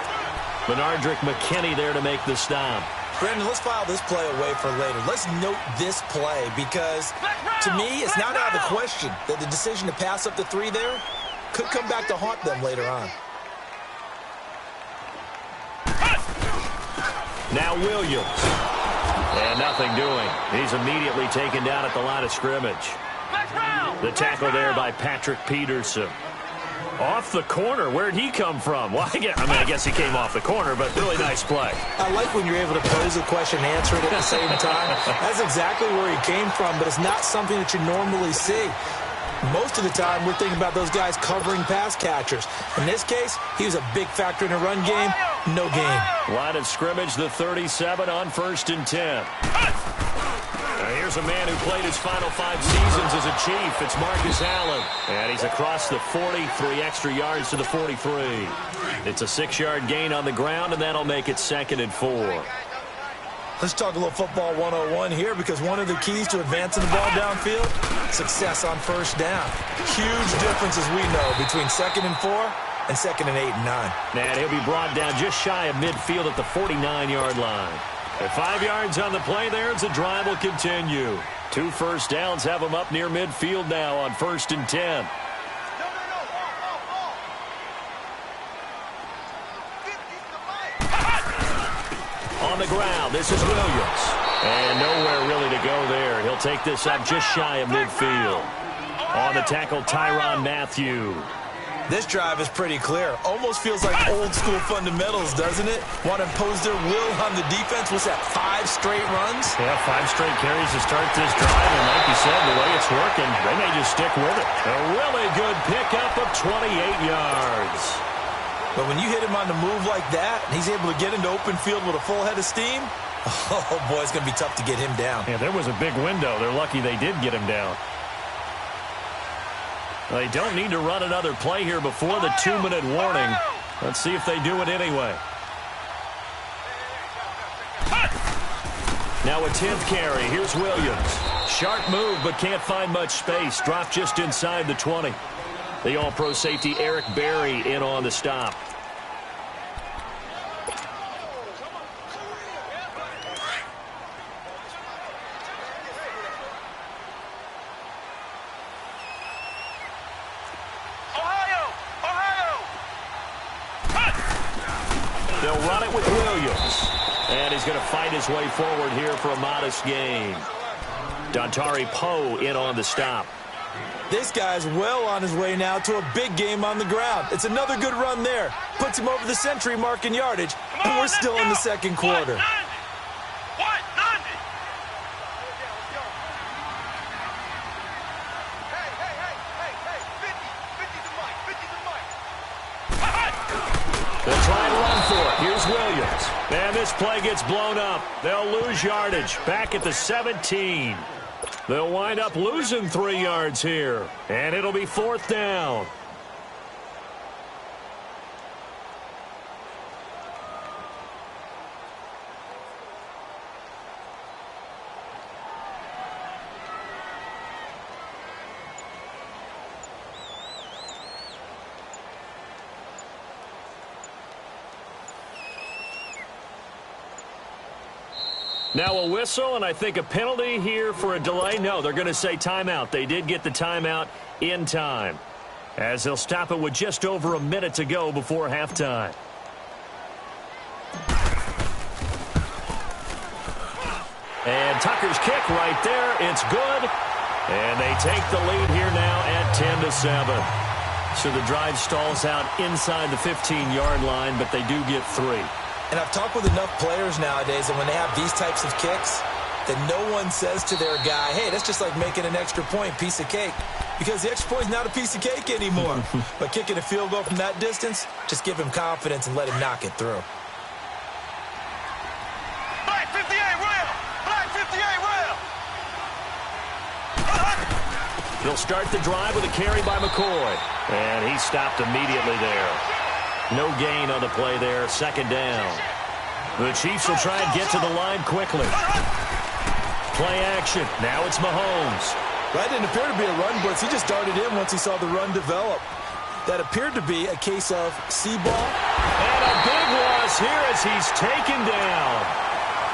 Benardrick McKinney there to make the stop. Brandon, let's file this play away for later. Let's note this play because, to me, it's not out of the question that the decision to pass up the 3 there could come back to haunt them later on. Now Williams. And nothing doing. He's immediately taken down at the line of scrimmage. The tackle there by Patrick Peterson. Off the corner. Where'd he come from? Well, I guess he came off the corner, but really nice play. I like when you're able to pose a question and answer it at the same time. That's exactly where he came from, but it's not something that you normally see. Most of the time, we're thinking about those guys covering pass catchers. In this case, he was a big factor in the run game. No game. Line of scrimmage, the 37 on 1st and 10. Now here's a man who played his final 5 seasons as a Chief. It's Marcus Allen. And he's across the 40, 3 extra yards to the 43. It's a 6-yard gain on the ground, and that'll make it 2nd and 4. Let's talk a little football 101 here because one of the keys to advancing the ball downfield, success on 1st down. Huge difference, as we know, between 2nd and 4 and 2nd and 8 and 9. And he'll be brought down just shy of midfield at the 49-yard line. At 5 yards on the play there, the drive will continue. 2 first downs have him up near midfield now on 1st and 10. On the ground, this is Williams. And nowhere really to go there. He'll take this up just shy of midfield. On the tackle, Tyrann Mathieu. This drive is pretty clear. Almost feels like old school fundamentals, doesn't it? Want to impose their will on the defense. What's that, 5 straight runs? Yeah, 5 straight carries to start this drive. And like you said, the way it's working, they may just stick with it. A really good pickup of 28 yards. But when you hit him on the move like that, and he's able to get into open field with a full head of steam, oh, boy, it's going to be tough to get him down. Yeah, there was a big window. They're lucky they did get him down. They don't need to run another play here before the 2-minute warning. Let's see if they do it anyway. Now a 10th carry. Here's Williams. Sharp move, but can't find much space. Dropped just inside the 20. The all-pro safety Eric Berry in on the stop. They'll run it with Williams. And he's going to fight his way forward here for a modest gain. Dontari Poe in on the stop. This guy's well on his way now to a big game on the ground. It's another good run there. Puts him over the century mark in yardage. And we're still in the second quarter. They'll try and run for it. Here's Williams. And this play gets blown up. They'll lose yardage back at the 17. They'll wind up losing 3 yards here. And it'll be 4th down. Now a whistle, and I think a penalty here for a delay. No, they're going to say timeout. They did get the timeout in time, as they'll stop it with just over a minute to go before halftime. And Tucker's kick right there. It's good. And they take the lead here now at 10-7. So the drive stalls out inside the 15-yard line, but they do get 3. And I've talked with enough players nowadays, and when they have these types of kicks, that no one says to their guy, hey, that's just like making an extra point, piece of cake. Because the extra point is not a piece of cake anymore. But kicking a field goal from that distance, just give him confidence and let him knock it through. Black 58 rail! Black 58 rail! They'll start the drive with a carry by McCoy. And he stopped immediately there. No gain on the play there. 2nd down. The Chiefs will try and get to the line quickly. Play action. Now it's Mahomes. That didn't appear to be a run blitz. He just darted in once he saw the run develop. That appeared to be a case of see ball. And a big loss here as he's taken down.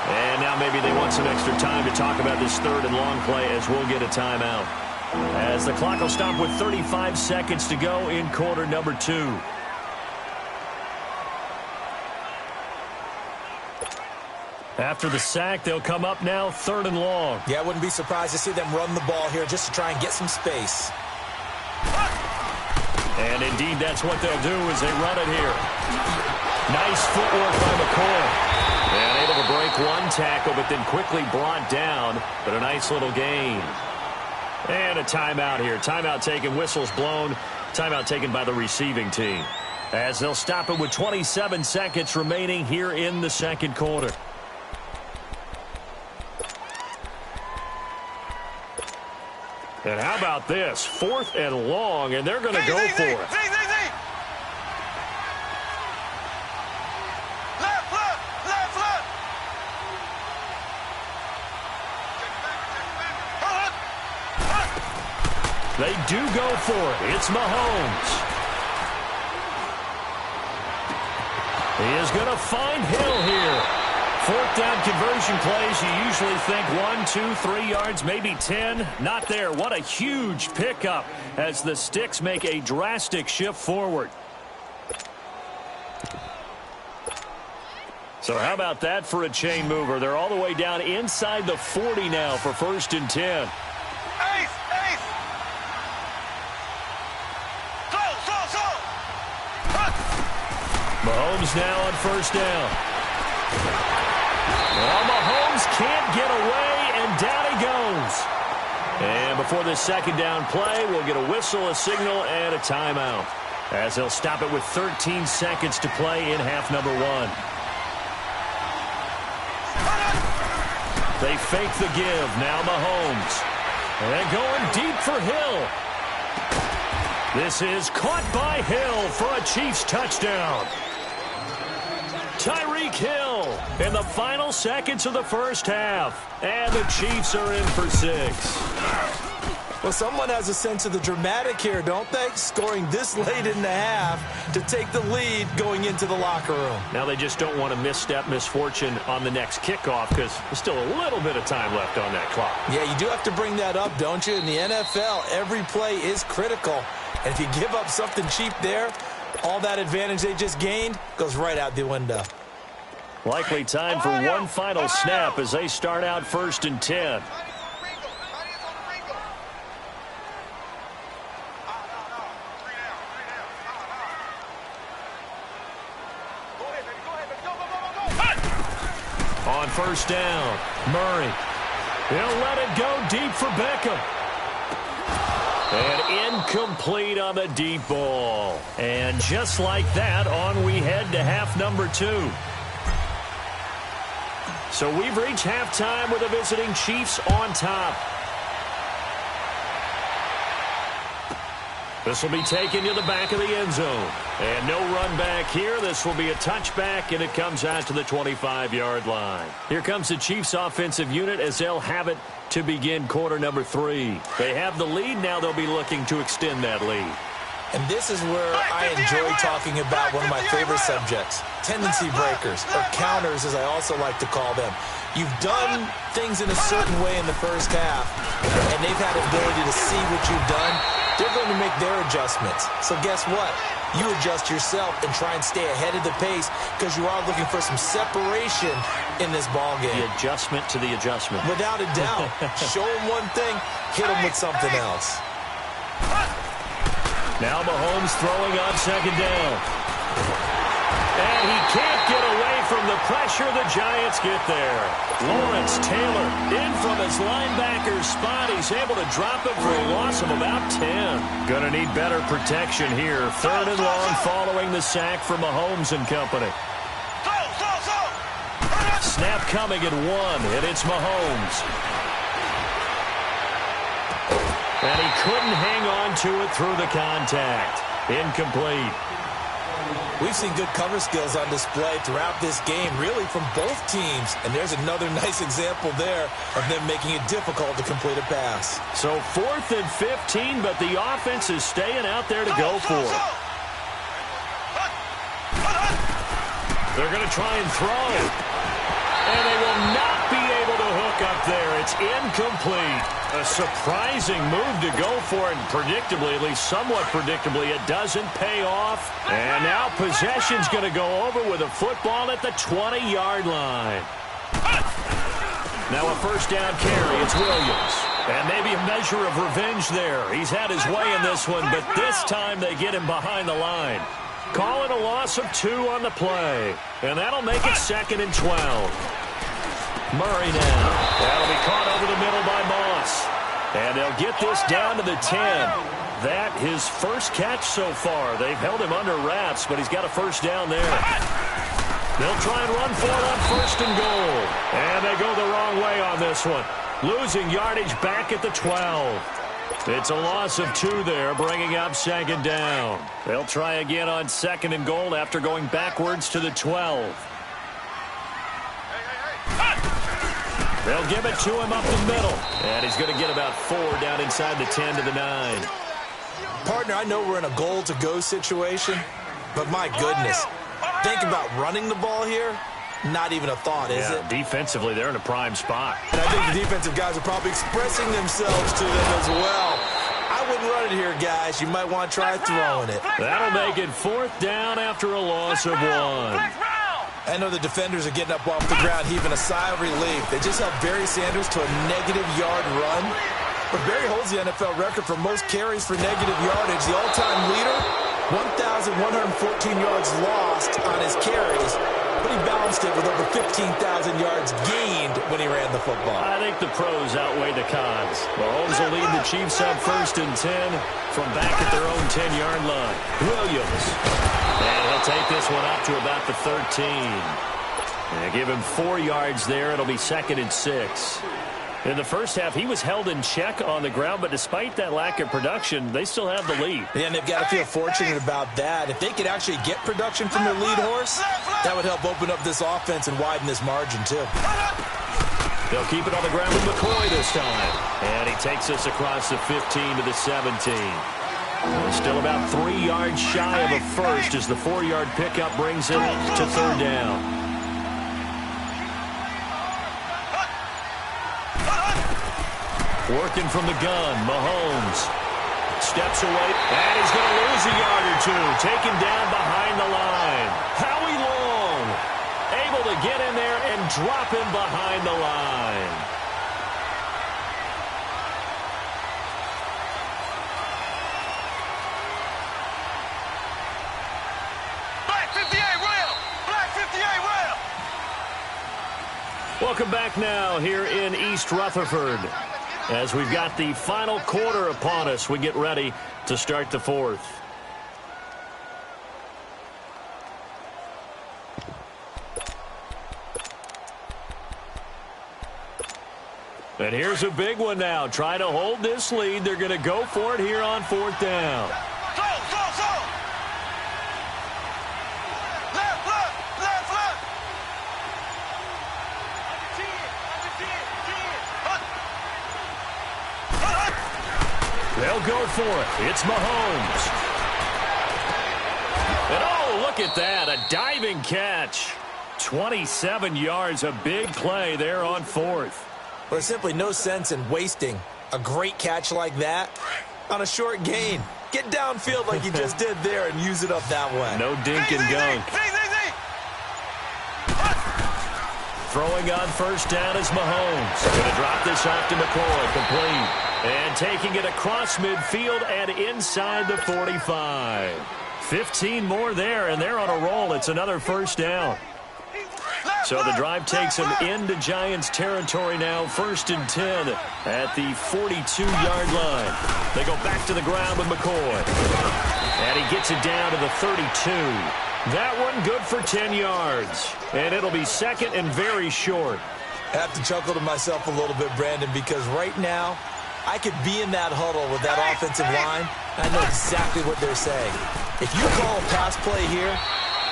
And now maybe they want some extra time to talk about this 3rd and long play as we'll get a timeout. As the clock will stop with 35 seconds to go in quarter number 2. After the sack, they'll come up now 3rd and long. Yeah, I wouldn't be surprised to see them run the ball here just to try and get some space. And indeed, that's what they'll do as they run it here. Nice footwork by McCoy. And able to break one tackle, but then quickly brought down. But a nice little gain. And a timeout here. Timeout taken, whistles blown. Timeout taken by the receiving team. As they'll stop it with 27 seconds remaining here in the second quarter. And how about this? 4th and long, and they're going to go for it. Left, left, left, left. They do go for it. It's Mahomes. He is going to find Hill here. 4th down conversion plays, you usually think 1, 2, 3 yards, maybe 10. Not there. What a huge pickup as the Sticks make a drastic shift forward. So how about that for a chain mover? They're all the way down inside the 40 now for 1st and 10. Ace, ace. Slow, slow, slow. Mahomes now on first down. Well, Mahomes can't get away, and down he goes. And before this second down play, we'll get a whistle, a signal, and a timeout, as they'll stop it with 13 seconds to play in half number 1. They fake the give. Now Mahomes. And going deep for Hill. This is caught by Hill for a Chiefs touchdown. Tyreek Hill in the final seconds of the first half. And the Chiefs are in for 6. Well, someone has a sense of the dramatic here, don't they? Scoring this late in the half to take the lead going into the locker room. Now they just don't want to misstep misfortune on the next kickoff because there's still a little bit of time left on that clock. Yeah, you do have to bring that up, don't you? In the NFL, every play is critical. And if you give up something cheap there, all that advantage they just gained goes right out the window. Likely time for one final snap as they start out 1st and 10. On first down, Murray. He'll let it go deep for Beckham. And incomplete on the deep ball. And just like that, on we head to half number 2. So we've reached halftime with the visiting Chiefs on top. This will be taken to the back of the end zone. And no run back here. This will be a touchback, and it comes out to the 25-yard line. Here comes the Chiefs offensive unit as they'll have it to begin quarter number 3. They have the lead. Now they'll be looking to extend that lead. And this is where I enjoy talking about one of my favorite subjects, tendency breakers, or counters as I also like to call them. You've done things in a certain way in the first half, and they've had the ability to see what you've done. They're going to make their adjustments. So guess what? You adjust yourself and try and stay ahead of the pace because you are looking for some separation in this ball game. The adjustment to the adjustment. Without a doubt. Show them one thing, hit them with something else. Now Mahomes throwing on second down. And he can't get away from the pressure. The Giants get there. Lawrence Taylor in from his linebacker spot. He's able to drop it for a loss of about 10. Gonna need better protection here. 3rd and long following the sack from Mahomes and company. Snap coming at 1, and it's Mahomes. And he couldn't hang on to it through the contact. Incomplete. We've seen good cover skills on display throughout this game, really from both teams. And there's another nice example there of them making it difficult to complete a pass. So 4th and 15, but the offense is staying out there to go for it. They're going to try and throw. And they will not be able to hook up there. It's incomplete. A surprising move to go for it. And predictably, at least somewhat predictably, it doesn't pay off. And now possession's going to go over with a football at the 20-yard line. Now a first down carry. It's Williams. And maybe a measure of revenge there. He's had his way in this one, but this time they get him behind the line. Call it a loss of 2 on the play. And that'll make it 2nd and 12. Murray now. That'll be caught over the middle by Moss. And they'll get this down to the 10. That his first catch so far. They've held him under wraps, but he's got a first down there. They'll try and run for it on 1st and goal. And they go the wrong way on this one. Losing yardage back at the 12. It's a loss of 2 there, bringing up 2nd down. They'll try again on 2nd and goal after going backwards to the 12. They'll give it to him up the middle. And he's going to get about 4 down inside the 10 to the 9. Partner, I know we're in a goal-to-go situation, but my goodness, think about running the ball here. Not even a thought, is it? Defensively, they're in a prime spot. And I think the defensive guys are probably expressing themselves to them as well. I wouldn't run it here, guys. You might want to try throwing it. That'll make it 4th down after a loss of 1. I know the defenders are getting up off the ground, heaving a sigh of relief. They just held Barry Sanders to a -yard run. But Barry holds the NFL record for most carries for negative yardage. The all-time leader 1,114 yards lost on his carries, but he balanced it with over 15,000 yards gained when he ran the football. I think the pros outweigh the cons. Mahomes will lead the Chiefs up 1st and 10 from back at their own 10-yard line. Williams. And he'll take this one up to about the 13. And give him 4 yards there. It'll be 2nd and 6. In the first half, he was held in check on the ground, but despite that lack of production, they still have the lead. And they've got to feel fortunate about that. If they could actually get production from their lead horse, that would help open up this offense and widen this margin, too. They'll keep it on the ground with McCoy this time. And he takes us across the 15 to the 17. Still about 3 yards shy of a first as the 4-yard pickup brings it to 3rd down. Working from the gun, Mahomes steps away, and he's going to lose a yard or two. Taken down behind the line. Howie Long able to get in there and drop him behind the line. Black 58 rail! Black 58 rail! Welcome back now here in East Rutherford. As we've got the final quarter upon us, we get ready to start the 4th. And here's a big one now. Trying to hold this lead. They're going to go for it here on 4th down. They'll go for it. It's Mahomes. And oh, look at that. A diving catch. 27 yards. A big play there on 4th. Well, there's simply no sense in wasting a great catch like that on a short gain. Get downfield like you just did there and use it up that way. No dink and gunk. Throwing on 1st down is Mahomes. Going to drop this off to McCoy. Complete. And taking it across midfield and inside the 45. 15 more there, and they're on a roll. It's another 1st down. So the drive takes them into Giants territory now. 1st and 10 at the 42-yard line. They go back to the ground with McCoy. And he gets it down to the 32. That one good for 10 yards. And it'll be 2nd and very short. I have to chuckle to myself a little bit, Brandon, because right now, I could be in that huddle with that offensive line. I know exactly what they're saying. If you call a pass play here,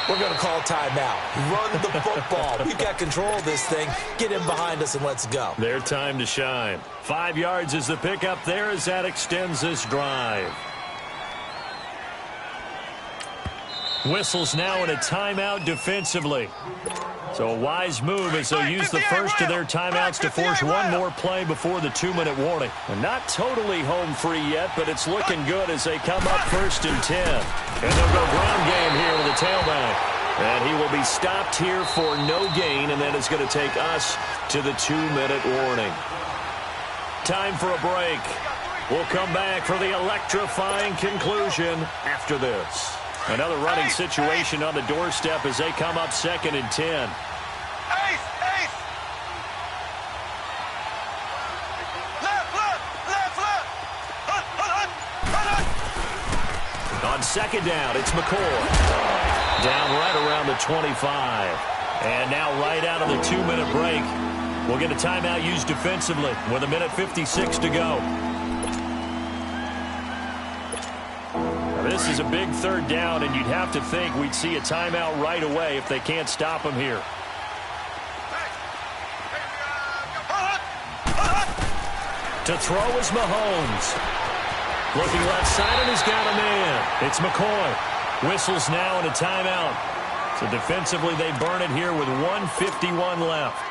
we're going to call timeout. Run the football. We've got control of this thing. Get in behind us and let's go. Their time to shine. 5 yards is the pickup there as that extends this drive. Whistles now in a timeout defensively. So a wise move as they'll use the first of their timeouts to force one more play before the 2-minute warning. And not totally home free yet, but it's looking good as they come up 1st and 10. And they'll go ground game here with the tailback. And he will be stopped here for no gain, and then it's going to take us to the 2-minute warning. Time for a break. We'll come back for the electrifying conclusion after this. Another running situation on the doorstep as they come up 2nd and 10. On 2nd down, it's McCoy. Down right around the 25. And now right out of the 2-minute break, we'll get a timeout used defensively with 1:56 to go. This is a big 3rd down, and you'd have to think we'd see a timeout right away if they can't stop him here. To throw is Mahomes. Looking left side, and he's got a man. It's McCoy. Whistles now in a timeout. So defensively, they burn it here with 1:51 left.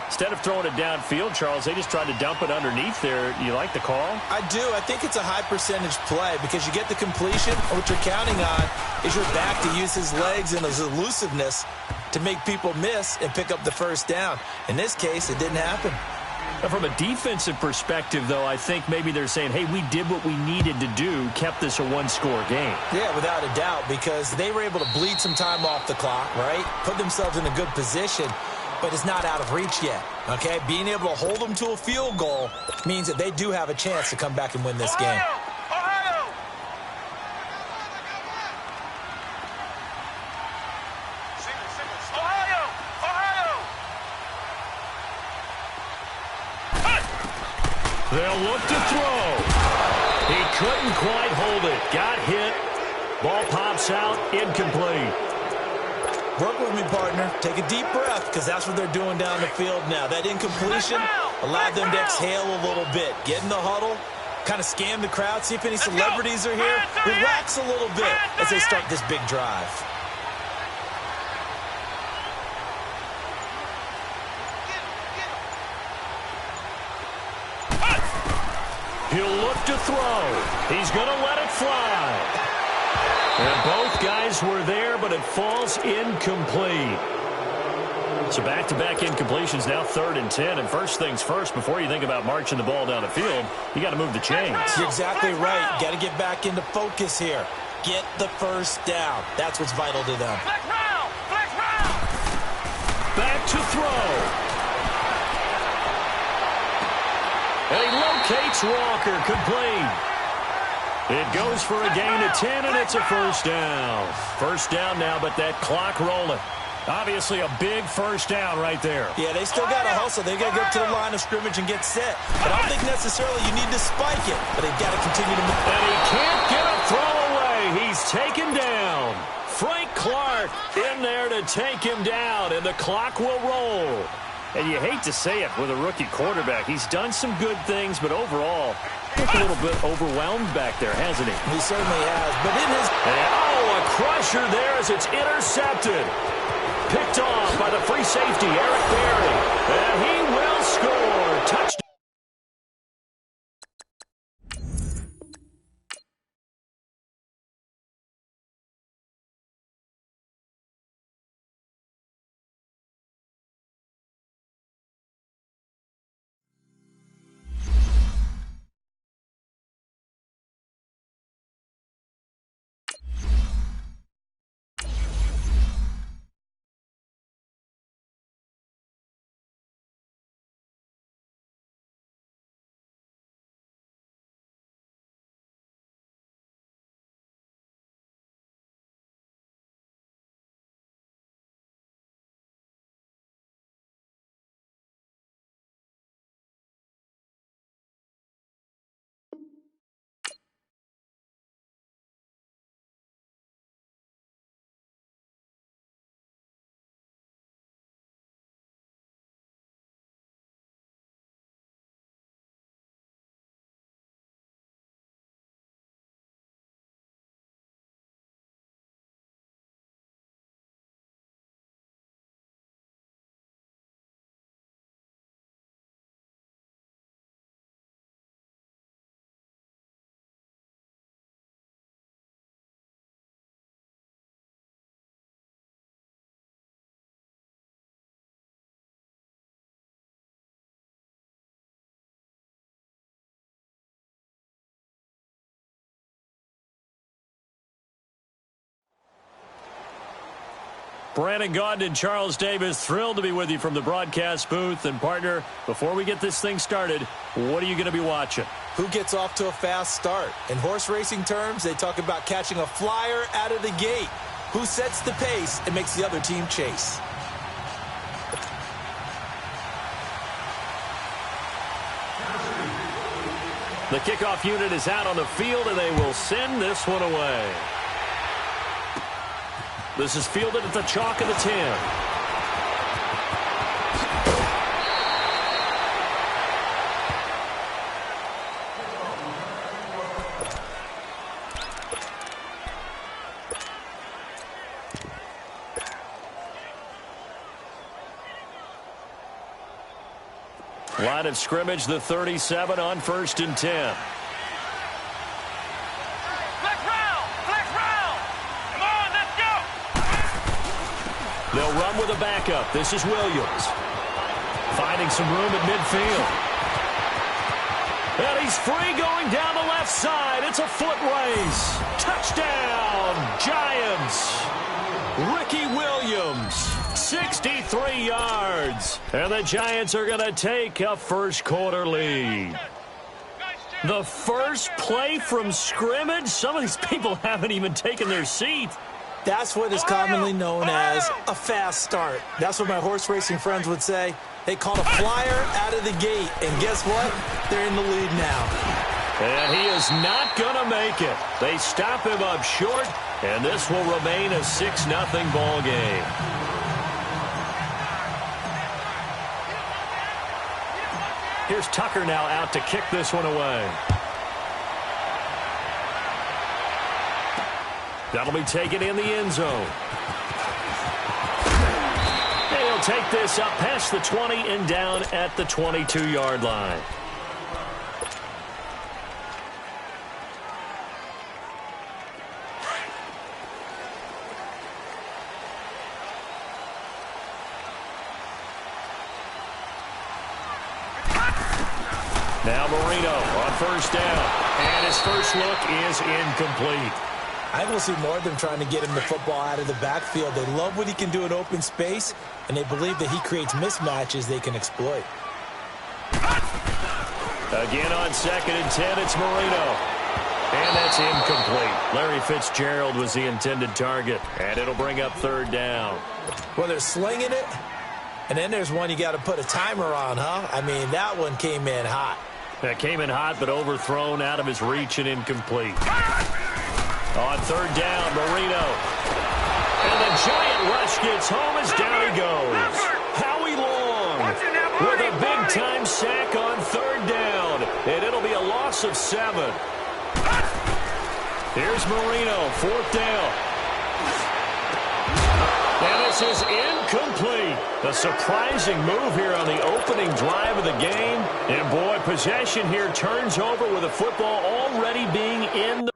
Instead of throwing it downfield, Charles, they just tried to dump it underneath there. You like the call? I do. I think it's a high-percentage play because you get the completion. What you're counting on is your back to use his legs and his elusiveness to make people miss and pick up the 1st down. In this case, it didn't happen. And from a defensive perspective, though, I think maybe they're saying, hey, we did what we needed to do, kept this a one-score game. Yeah, without a doubt, because they were able to bleed some time off the clock, right? Put themselves in a good position, but it's not out of reach yet, okay? Being able to hold them to a field goal means that they do have a chance to come back and win this game. They'll look to throw. He couldn't quite hold it. Got hit. Ball pops out. Incomplete. Work with me, partner. Take a deep breath, because that's what they're doing down the field now. That incompletion allowed them to exhale a little bit. Get in the huddle, kind of scan the crowd, see if any celebrities are here. Relax a little bit as they start this big drive. He'll look to throw. He's going to let it fly. And both guys were there, but it falls incomplete. So back-to-back incompletions, now 3rd and 10. And first things first, before you think about marching the ball down the field, you got to move the chains. You're exactly right. Got to get back into focus here. Get the first down. That's what's vital to them. Back to throw. And he locates Walker, complete. It goes for a gain of 10, and it's a first down. First down now, but that clock rolling. Obviously a big first down right there. Yeah, they still got to hustle. They got to get to the line of scrimmage and get set. But I don't think necessarily you need to spike it, but they've got to continue to move. And he can't get a throw away. He's taken down. Frank Clark in there to take him down, and the clock will roll. And you hate to say it with a rookie quarterback. He's done some good things, but overall, looked a little bit overwhelmed back there, hasn't he? He certainly has. But in his... And, a crusher there as it's intercepted. Picked off by the free safety, Eric Berry. And he will score. Touchdown. Brandon Gaudin and Charles Davis, thrilled to be with you from the broadcast booth. And, partner, before we get this thing started, what are you going to be watching? Who gets off to a fast start? In horse racing terms, they talk about catching a flyer out of the gate. Who sets the pace and makes the other team chase? The kickoff unit is out on the field, and they will send this one away. This is fielded at the chalk of the 10. Line of scrimmage, the 37 on 1st and 10. They'll run with a backup. This is Williams. Finding some room at midfield. And he's free going down the left side. It's a foot race. Touchdown, Giants. Ricky Williams, 63 yards. And the Giants are going to take a first quarter lead. The first play from scrimmage? Some of these people haven't even taken their seat. That's what is commonly known as a fast start. That's what my horse racing friends would say. They caught a flyer out of the gate, and guess what? They're in the lead now. And he is not going to make it. They stop him up short, and this will remain a 6-0 ball game. Here's Tucker now out to kick this one away. That'll be taken in the end zone. And he'll take this up past the 20 and down at the 22-yard line. Now Marino on first down. And his first look is incomplete. I will see more of them trying to get him the football out of the backfield. They love what he can do in open space, and they believe that he creates mismatches they can exploit. Again on 2nd and 10, it's Marino. And that's incomplete. Larry Fitzgerald was the intended target, and it'll bring up 3rd down. Well, they're slinging it, and then there's one you got to put a timer on, huh? I mean, that one came in hot. That came in hot, but overthrown out of his reach and incomplete. On 3rd down, Marino. And the giant rush gets home as down he goes. Howie Long with a big-time sack on 3rd down. And it'll be a loss of 7. Here's Marino, 4th down. And this is incomplete. A surprising move here on the opening drive of the game. And, boy, possession here turns over with the football already being in the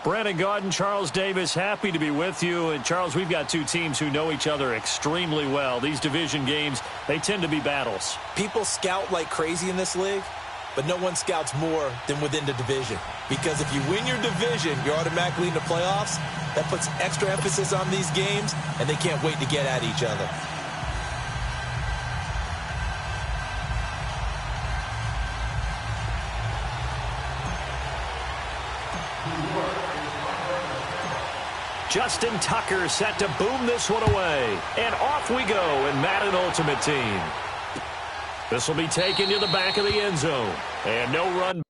Brandon Gaudin, Charles Davis, happy to be with you. And, Charles, we've got two teams who know each other extremely well. These division games, they tend to be battles. People scout like crazy in this league, but no one scouts more than within the division. Because if you win your division, you're automatically in the playoffs. That puts extra emphasis on these games, and they can't wait to get at each other. Justin Tucker set to boom this one away. And off we go in Madden Ultimate Team. This will be taken to the back of the end zone. And no run.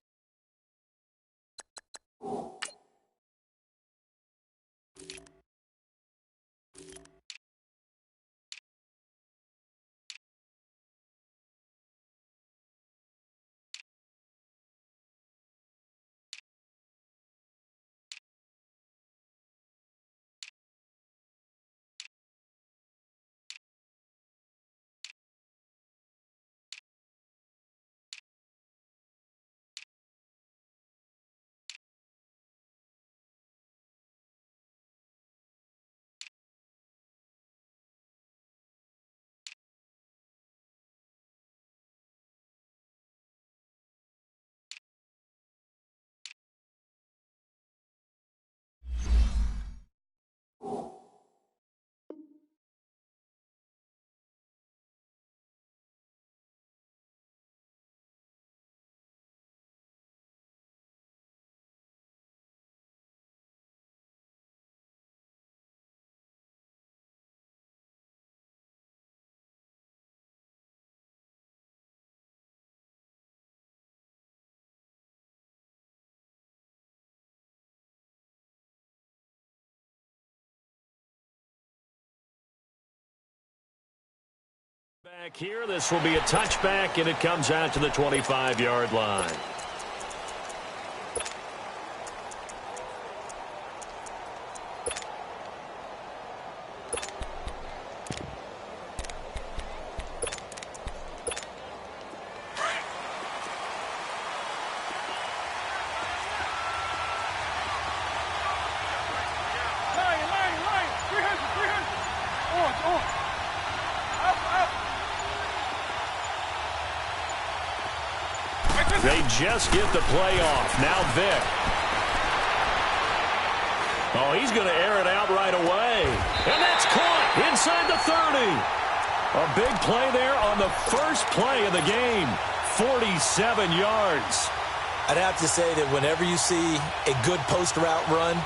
Back here, this will be a touchback, and it comes out to the 25-yard line. They just get the play off. Now Vic. Oh, he's going to air it out right away. And that's caught inside the 30. A big play there on the first play of the game. 47 yards. I'd have to say that whenever you see a good post route run,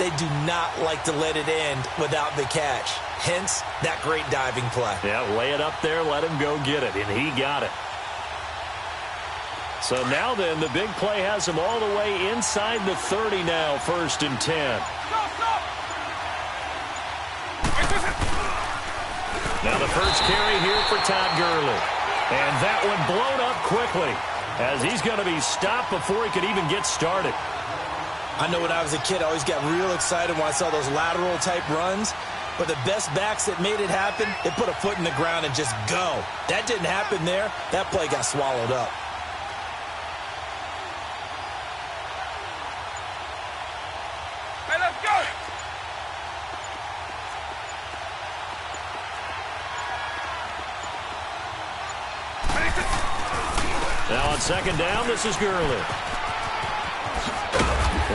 they do not like to let it end without the catch. Hence, that great diving play. Yeah, lay it up there, let him go get it, and he got it. So now then, the big play has him all the way inside the 30 now, 1st and 10. Now the first carry here for Todd Gurley. And that one blown up quickly as he's going to be stopped before he could even get started. I know when I was a kid, I always got real excited when I saw those lateral type runs. But the best backs that made it happen, they put a foot in the ground and just go. That didn't happen there. That play got swallowed up. Now on 2nd down, this is Gurley.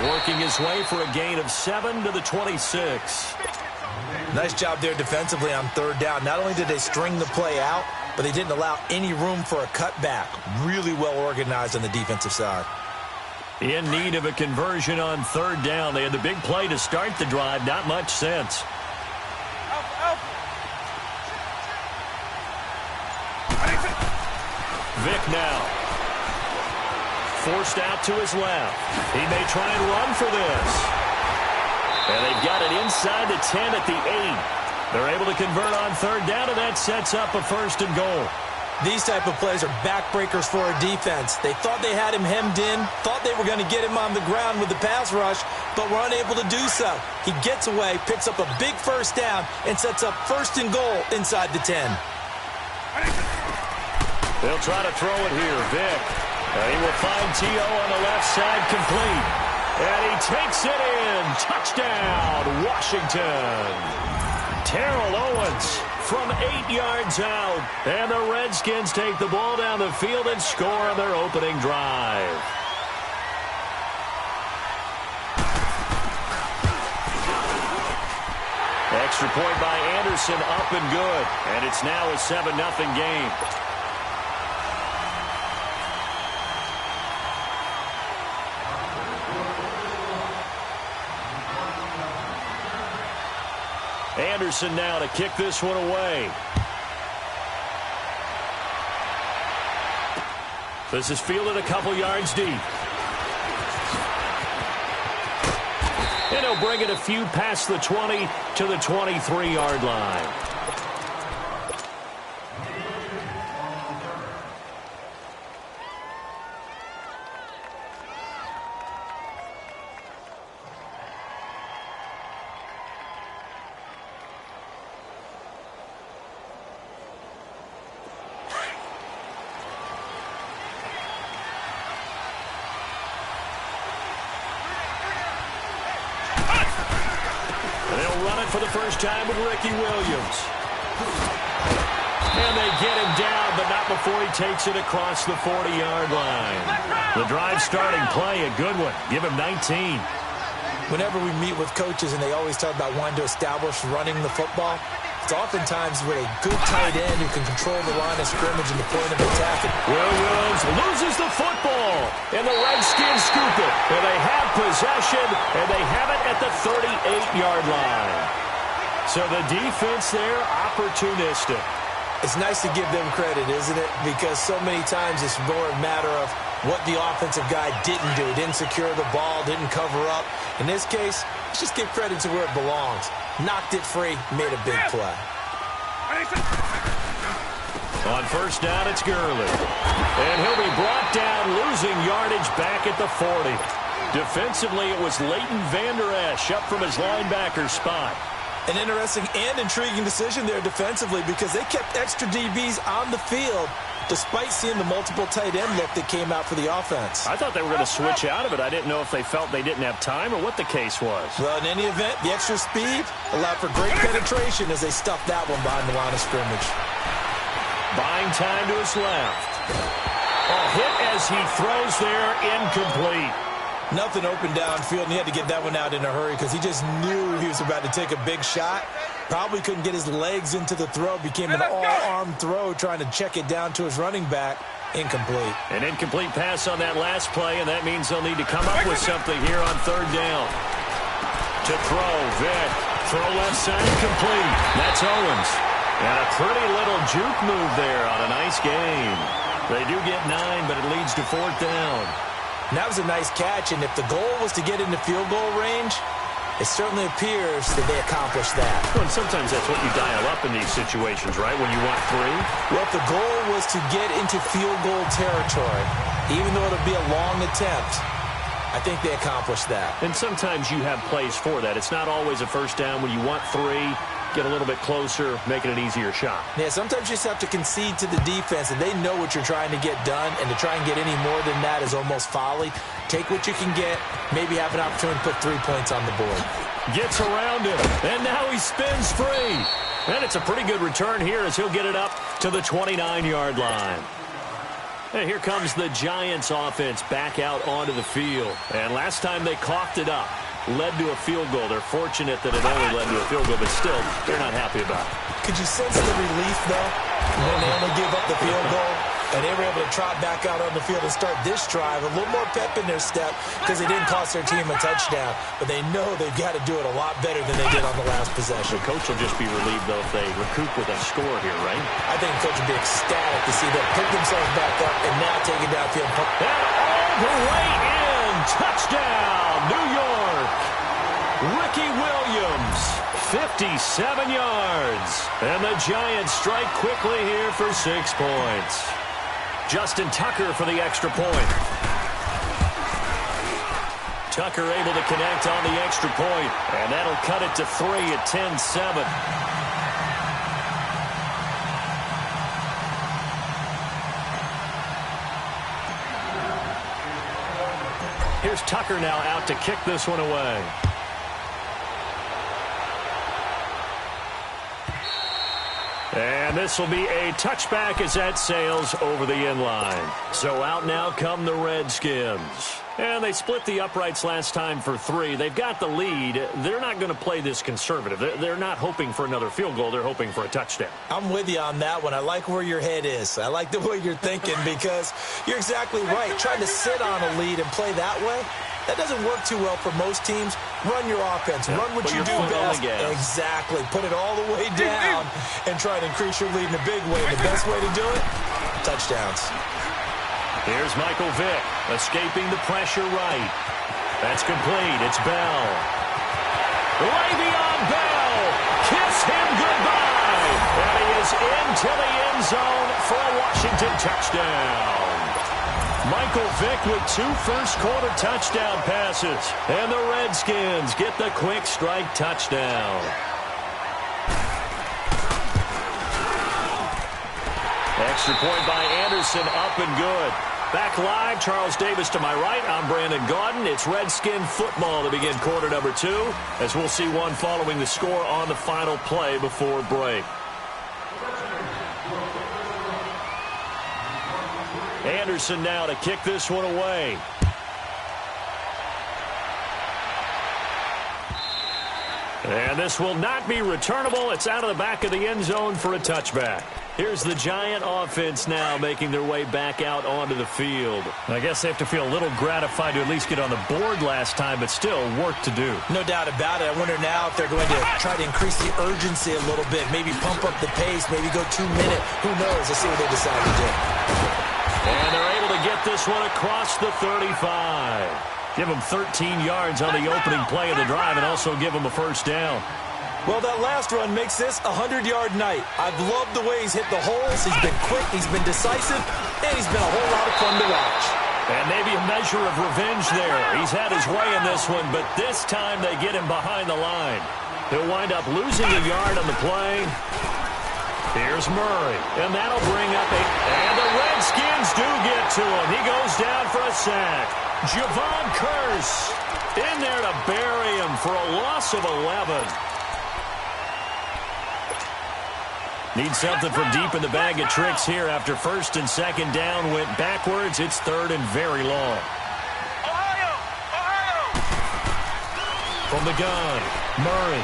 Working his way for a gain of 7 to the 26. Nice job there defensively on 3rd down. Not only did they string the play out, but they didn't allow any room for a cutback. Really well organized on the defensive side. In need of a conversion on 3rd down. They had the big play to start the drive. Not much sense. Vic now. Forced out to his left. He may try and run for this. And they've got it inside the 10 at the 8. They're able to convert on 3rd down, and that sets up a 1st and goal. These type of plays are backbreakers for a defense. They thought they had him hemmed in, thought they were going to get him on the ground with the pass rush, but were unable to do so. He gets away, picks up a big 1st down, and sets up 1st and goal inside the 10. They'll try to throw it here. Vic. He will find T.O. on the left side complete. And he takes it in. Touchdown, Washington. Terrell Owens from 8 yards out. And the Redskins take the ball down the field and score on their opening drive. Extra point by Anderson, up and good. And it's now a 7-0 game. Anderson now to kick this one away. This is fielded a couple yards deep. And he'll bring it a few past the 20 to the 23-yard line. For the first time with Ricky Williams. And they get him down, but not before he takes it across the 40-yard line. The drive starting play, a good one. Give him 19. Whenever we meet with coaches and they always talk about wanting to establish running the football, it's oftentimes with a good tight end who can control the line of scrimmage and the point of attack. Williams loses the football, and the Redskins scoop it. And they have possession, and they have it at the 38-yard line. So the defense there, opportunistic. It's nice to give them credit, isn't it? Because so many times it's more a matter of what the offensive guy didn't do. Didn't secure the ball, didn't cover up. In this case, let's just give credit to where it belongs. Knocked it free, made a big play. On first down, it's Gurley. And he'll be brought down, losing yardage back at the 40. Defensively, it was Leighton Vander Esch up from his linebacker spot. An interesting and intriguing decision there defensively because they kept extra DBs on the field despite seeing the multiple tight end look that came out for the offense. I thought they were going to switch out of it. I didn't know if they felt they didn't have time or what the case was. Well, in any event, the extra speed allowed for great penetration as they stuffed that one behind the line of scrimmage. Buying time to his left. A hit as he throws there, incomplete. Nothing open downfield, and he had to get that one out in a hurry because he just knew he was about to take a big shot. Probably couldn't get his legs into the throw. Became an all-arm throw trying to check it down to his running back. Incomplete. An incomplete pass on that last play, and that means they'll need to come up with something here on third down. To throw, Vick. Throw left side, complete. That's Owens. And a pretty little juke move there on a nice game. They do get 9, but it leads to fourth down. And that was a nice catch, and if the goal was to get into field goal range, it certainly appears that they accomplished that. Well, and sometimes that's what you dial up in these situations, right, when you want 3? Well, if the goal was to get into field goal territory, even though it'll be a long attempt, I think they accomplished that. And sometimes you have plays for that. It's not always a first down when you want 3. Get a little bit closer, making an easier shot. Yeah, sometimes you just have to concede to the defense, and they know what you're trying to get done, and to try and get any more than that is almost folly. Take what you can get, maybe have an opportunity to put 3 points on the board. Gets around it, and now he spins free. And it's a pretty good return here as he'll get it up to the 29-yard line. And here comes the Giants offense back out onto the field. And last time they coughed it up, led to a field goal. They're fortunate that it only led to a field goal, but still, they're not happy about it. Could you sense the relief, though, when they only gave up the field goal? And they were able to trot back out on the field and start this drive. A little more pep in their step because they didn't cost their team a touchdown. But they know they've got to do it a lot better than they did on the last possession. The coach will just be relieved, though, if they recoup with a score here, right? I think the coach will be ecstatic to see them pick themselves back up and now take it downfield. And all the way in. Touchdown, New York. Ricky Williams, 57 yards. And the Giants strike quickly here for 6 points. Justin Tucker for the extra point. Tucker able to connect on the extra point, and that'll cut it to 3 at 10-7. Here's Tucker now out to kick this one away. And this will be a touchback as that sails over the inline. So out now come the Redskins. And they split the uprights last time for 3. They've got the lead. They're not going to play this conservative. They're not hoping for another field goal. They're hoping for a touchdown. I'm with you on that one. I like where your head is. I like the way you're thinking because you're exactly right. Trying to sit on a lead and play that way, that doesn't work too well for most teams. Run your offense. Run what you do best. Exactly. Put it all the way down and try to increase your lead in a big way. The best way to do it, touchdowns. Here's Michael Vick escaping the pressure right. That's complete. It's Bell. Le'Veon Bell. Kiss him goodbye. And he is into the end zone for a Washington touchdown. Michael Vick with 2 first-quarter touchdown passes. And the Redskins get the quick strike touchdown. Extra point by Anderson, up and good. Back live, Charles Davis to my right. I'm Brandon Gaudin. It's Redskin football to begin quarter number 2, as we'll see one following the score on the final play before break. Anderson now to kick this one away. And this will not be returnable. It's out of the back of the end zone for a touchback. Here's the Giant offense now making their way back out onto the field. I guess they have to feel a little gratified to at least get on the board last time, but still work to do. No doubt about it. I wonder now if they're going to try to increase the urgency a little bit, maybe pump up the pace, maybe go 2-minute. Who knows? Let's see what they decide to do. And they're able to get this one across the 35. Give them 13 yards on the opening play of the drive and also give them a first down. Well, that last run makes this a 100-yard night. I've loved the way he's hit the holes. He's been quick, he's been decisive, and he's been a whole lot of fun to watch. And maybe a measure of revenge there. He's had his way in this one, but this time they get him behind the line. He'll wind up losing a yard on the play. Here's Murray, and that'll bring up a... And the Redskins do get to him. He goes down for a sack. Javon Curse in there to bury him for a loss of 11. Need something from deep in the bag of tricks here after first and second down went backwards. It's third and very long. From the gun, Murray.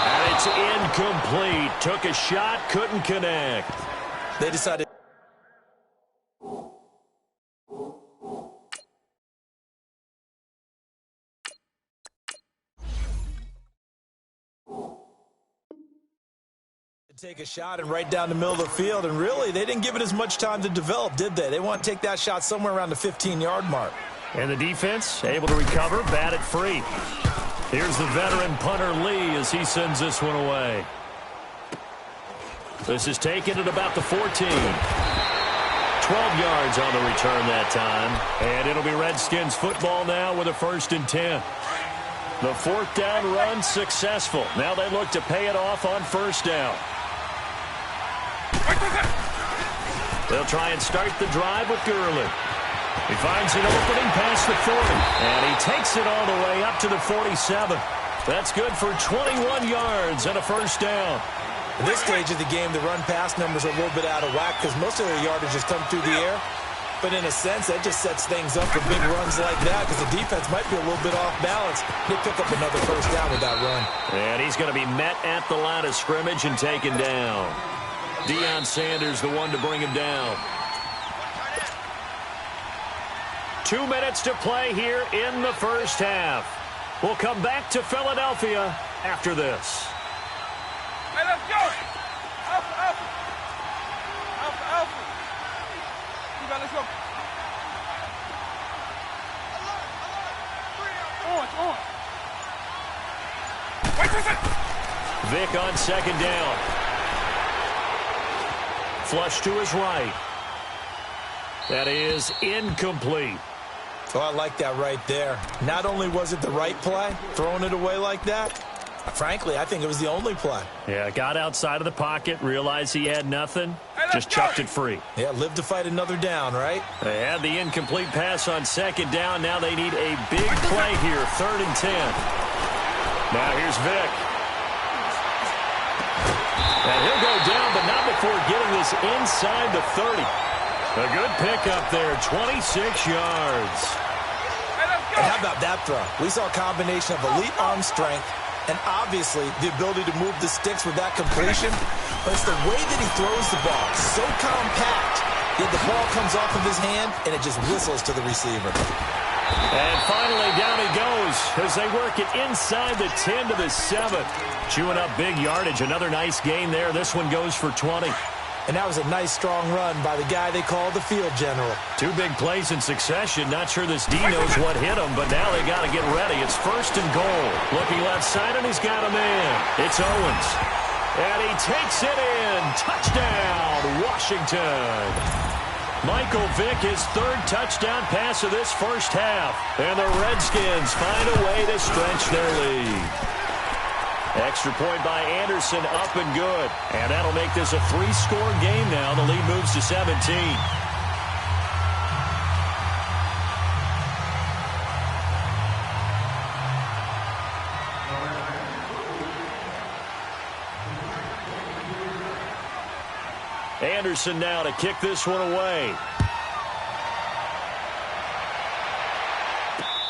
And it's incomplete. Took a shot, couldn't connect. They decided... take a shot and right down the middle of the field, and really they didn't give it as much time to develop, did they? They want to take that shot somewhere around the 15-yard mark. And the defense able to recover, bat it free. Here's the veteran punter Lee as he sends this one away. This is taken at about the 14. 12 yards on the return that time, and it'll be Redskins football now with a 1st and 10. The 4th down run successful. Now they look to pay it off on 1st down. They'll try and start the drive with Gurley. He finds an opening past the 40, and he takes it all the way up to the 47. That's good for 21 yards and a 1st down. At this stage of the game, the run-pass numbers are a little bit out of whack because most of their yardage has come through the air. But in a sense, that just sets things up for big runs like that because the defense might be a little bit off balance. They pick up another 1st down with that run. And he's going to be met at the line of scrimmage and taken down. Deion Sanders, the one to bring him down. 2 minutes to play here in the 1st half. We'll come back to Philadelphia after this. Hey, let's go. Alpha, alpha. Alpha, alpha. You got, let's go. Orange, orange. Wait for a second. Vick on 2nd down. Flush to his right. That is incomplete. Oh, I like that right there. Not only was it the right play, throwing it away like that, Frankly, I think it was the only play. Yeah, got outside of the pocket, realized he had nothing, just chucked it free. Yeah, live to fight another down, right? They had the incomplete pass on second down. Now they need a big play here, 3rd and 10. Now here's Vic. And he'll go down, but not before getting this inside the 30. A good pickup there, 26 yards. And how about that throw? We saw a combination of elite arm strength and obviously the ability to move the sticks with that completion. But it's the way that he throws the ball. So compact, yet the ball comes off of his hand and it just whistles to the receiver. And finally down he goes as they work it inside the 10 to the 7. Chewing up big yardage. Another nice gain there. This one goes for 20. And that was a nice, strong run by the guy they call the field general. 2 big plays in succession. Not sure this D knows what hit him, but now they got to get ready. It's 1st and goal. Looking left side, and he's got a man. It's Owens. And he takes it in. Touchdown, Washington. Michael Vick, his 3rd touchdown pass of this first half. And the Redskins find a way to stretch their lead. Extra point by Anderson, up and good. And that'll make this a 3-score game now. The lead moves to 17. Anderson now to kick this one away.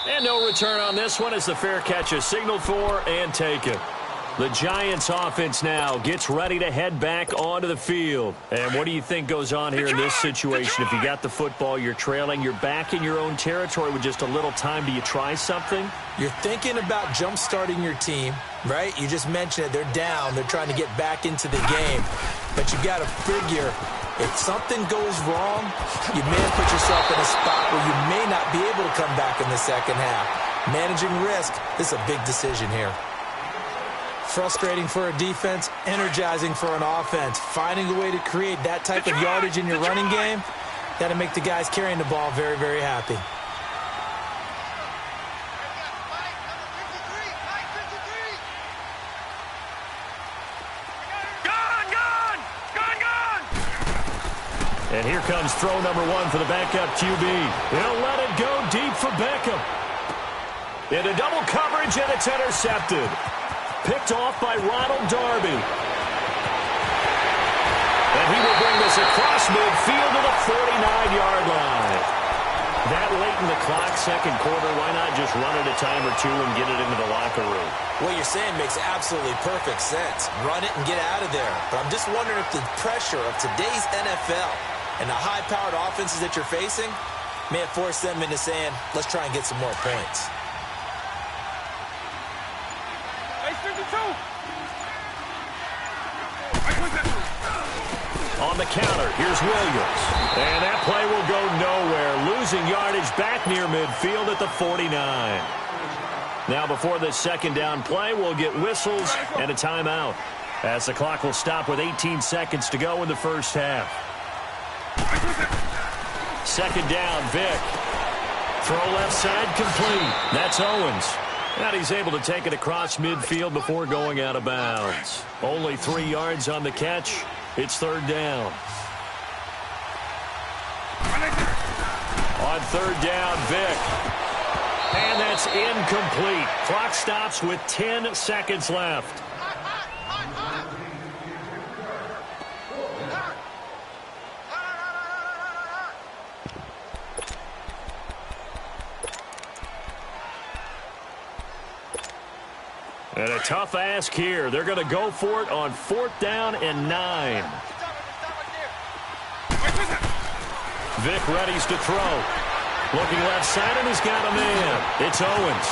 And no return on this one as the fair catch is signaled for and taken. The Giants offense now gets ready to head back onto the field. And what do you think goes on here in this situation? If you got the football, you're trailing, you're back in your own territory with just a little time. Do you try something? You're thinking about jump-starting your team, right? You just mentioned it. They're down. They're trying to get back into the game. But you got to figure if something goes wrong, you may have put yourself in a spot where you may not be able to come back in the second half. Managing risk is a big decision here. Frustrating for a defense, energizing for an offense. Finding a way to create that type of yardage in your running game, that'll make the guys carrying the ball very, very happy. And here comes throw number 1 for the backup QB. He'll let it go deep for Beckham. Into double coverage, and it's intercepted. Picked off by Ronald Darby. And he will bring this across midfield to the 49-yard line. That late in the clock, second quarter, why not just run it a time or two and get it into the locker room? What you're saying makes absolutely perfect sense. Run it and get out of there. But I'm just wondering if the pressure of today's NFL and the high-powered offenses that you're facing may have forced them into saying, let's try and get some more points. On the counter, here's Williams. And that play will go nowhere. Losing yardage back near midfield at the 49. Now before this second down play, we'll get whistles and a timeout, as the clock will stop with 18 seconds to go in the first half. Second down, Vic. Throw left side complete. That's Owens. And he's able to take it across midfield before going out of bounds. Only 3 yards on the catch. It's third down. On third down, Vic. And that's incomplete. Clock stops with 10 seconds left. And a tough ask here. They're going to go for it on 4th down and 9. Vic readies to throw. Looking left side, and he's got a man. It's Owens.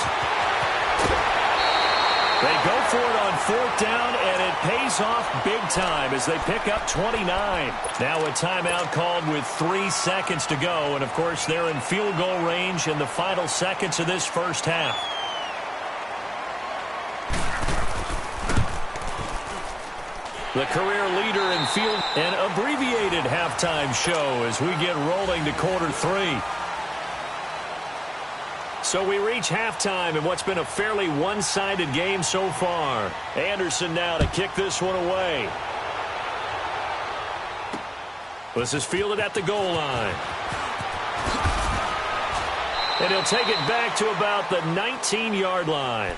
They go for it on 4th down, and it pays off big time as they pick up 29. Now a timeout called with 3 seconds to go. And, of course, they're in field goal range in the final seconds of this first half. The career leader in field, an abbreviated halftime show as we get rolling to quarter 3. So we reach halftime in what's been a fairly one-sided game so far. Anderson now to kick this one away. This is fielded at the goal line. And he'll take it back to about the 19-yard line.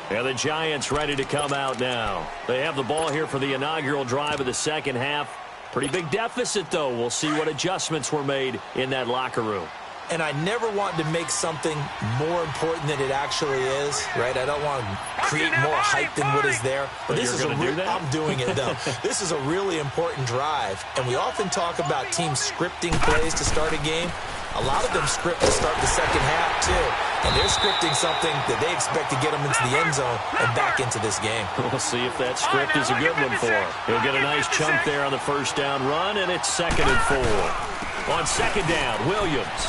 And the Giants ready to come out now. They have the ball here for the inaugural drive of the second half. Pretty big deficit, though. We'll see what adjustments were made in that locker room. And I never want to make something more important than it actually is, right? I don't want to create more hype than what is there. But this is I'm doing it, though. This is a really important drive. And we often talk about teams scripting plays to start a game. A lot of them script to start the second half, too. And they're scripting something that they expect to get them into the end zone and back into this game. We'll see if that script is a good one for him. He'll get a nice chunk there on the first down run, and it's 2nd and 4. On 2nd down, Williams.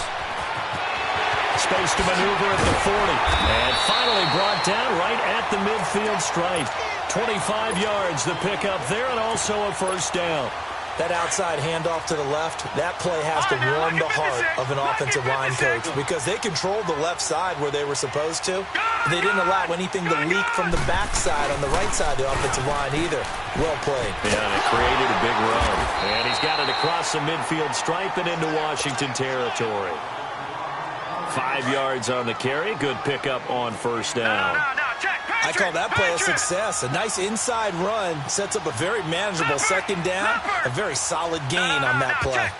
Space to maneuver at the 40. And finally brought down right at the midfield stripe. 25 yards the pickup there, and also a first down. That outside handoff to the left, that play has to warm the heart of an offensive line coach because they controlled the left side where they were supposed to. They didn't allow anything to leak from the backside on the right side of the offensive line either. Well played. Yeah, and it created a big run. And he's got it across the midfield stripe and into Washington territory. 5 yards on the carry. Good pickup on first down. I call that play a success. A nice inside run sets up a very manageable second down. A very solid gain on that play.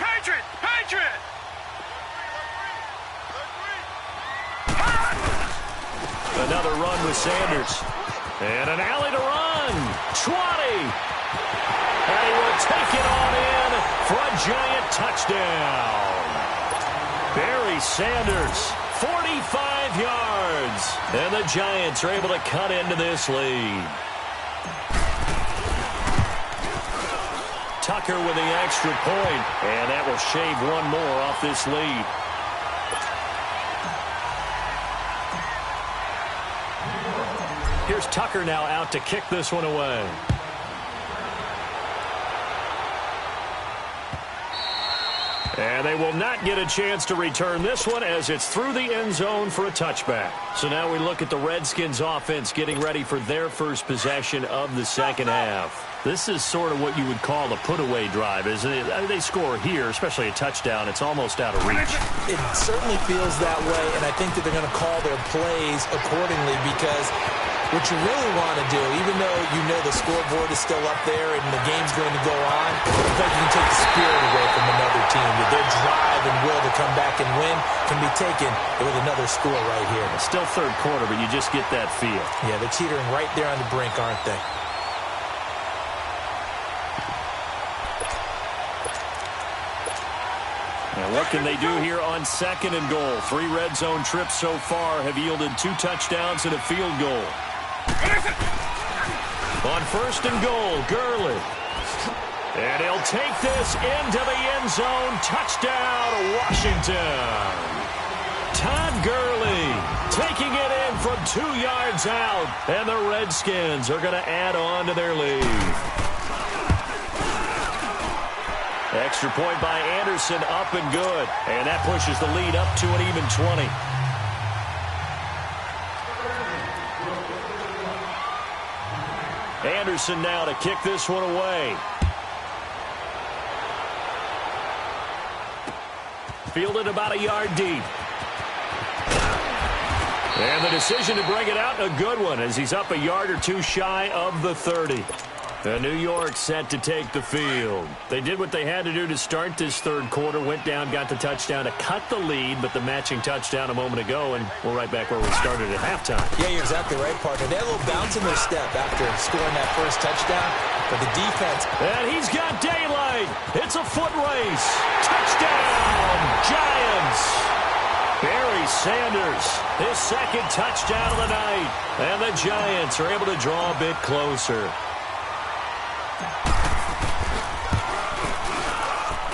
Another run with Sanders. And an alley to run. 20. And he will take it on in for a Giant touchdown. Barry Sanders, 45 yards. And the Giants are able to cut into this lead. Tucker with the extra point, and that will shave one more off this lead. Here's Tucker now out to kick this one away. And they will not get a chance to return this one as it's through the end zone for a touchback. So now we look at the Redskins offense getting ready for their first possession of the second half. This is sort of what you would call a put-away drive, isn't it? They score here, especially a touchdown. It's almost out of reach. It certainly feels that way, and I think that they're going to call their plays accordingly because what you really want to do, even though you know the scoreboard is still up there and the game's going to go on, you can take the spirit away from another team. That their drive and will to come back and win can be taken with another score right here. It's still third quarter, but you just get that feel. Yeah, they're teetering right there on the brink, aren't they? Now what can they do here on 2nd and goal? 3 red zone trips so far have yielded 2 touchdowns and a field goal. On 1st and goal, Gurley. And he'll take this into the end zone. Touchdown, Washington. Todd Gurley taking it in from 2 yards out. And the Redskins are going to add on to their lead. Extra point by Anderson, up and good. And that pushes the lead up to an even 20. Anderson now to kick this one away. Fielded about a yard deep. And the decision to bring it out, a good one, as he's up a yard or 2 shy of the 30. New York set to take the field. They did what they had to do to start this third quarter, went down, got the touchdown to cut the lead, but the matching touchdown a moment ago, and we're right back where we started at halftime. Yeah, you're exactly right, partner. They had a little bounce in their step after scoring that first touchdown, but the defense... And he's got daylight. It's a foot race. Touchdown, Giants. Barry Sanders, his 2nd touchdown of the night. And the Giants are able to draw a bit closer.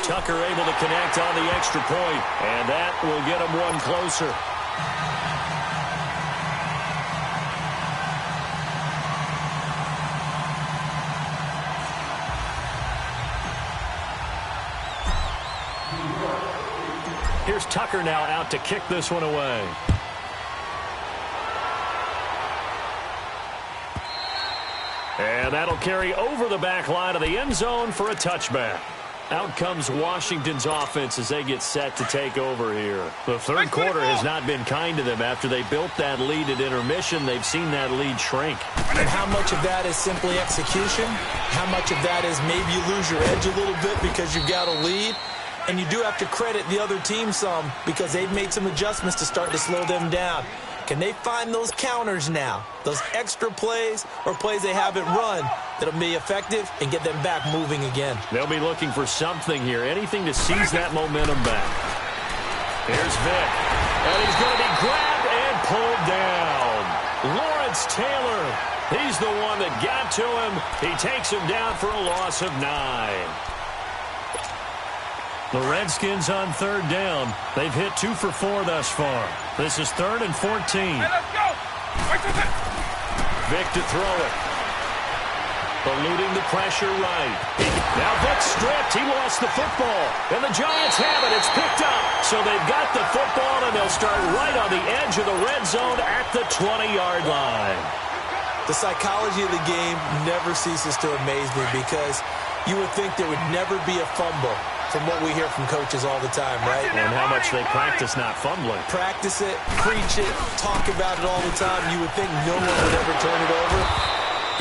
Tucker able to connect on the extra point, and that will get him one closer. Here's Tucker now out to kick this one away. And that'll carry over the back line of the end zone for a touchback. Out comes Washington's offense as they get set to take over here. The third quarter has not been kind to them. After they built that lead at intermission, they've seen that lead shrink. And how much of that is simply execution? How much of that is maybe you lose your edge a little bit because you've got a lead? And you do have to credit the other team some because they've made some adjustments to start to slow them down. Can they find those counters now, those extra plays or plays they haven't run that'll be effective and get them back moving again? They'll be looking for something here, anything to seize that momentum back. Here's Vick, and he's going to be grabbed and pulled down. Lawrence Taylor, he's the one that got to him. He takes him down for a loss of 9. The Redskins on third down. They've hit 2 for 4 thus far. This is 3rd and 14. Hey, let's go. Vick to throw it. Eluding the pressure right. Now Vick stripped. He lost the football. And the Giants have it. It's picked up. So they've got the football, and they'll start right on the edge of the red zone at the 20-yard line. The psychology of the game never ceases to amaze me because you would think there would never be a fumble from what we hear from coaches all the time, right? And how much they practice not fumbling. Practice it, preach it, talk about it all the time. You would think no one would ever turn it over.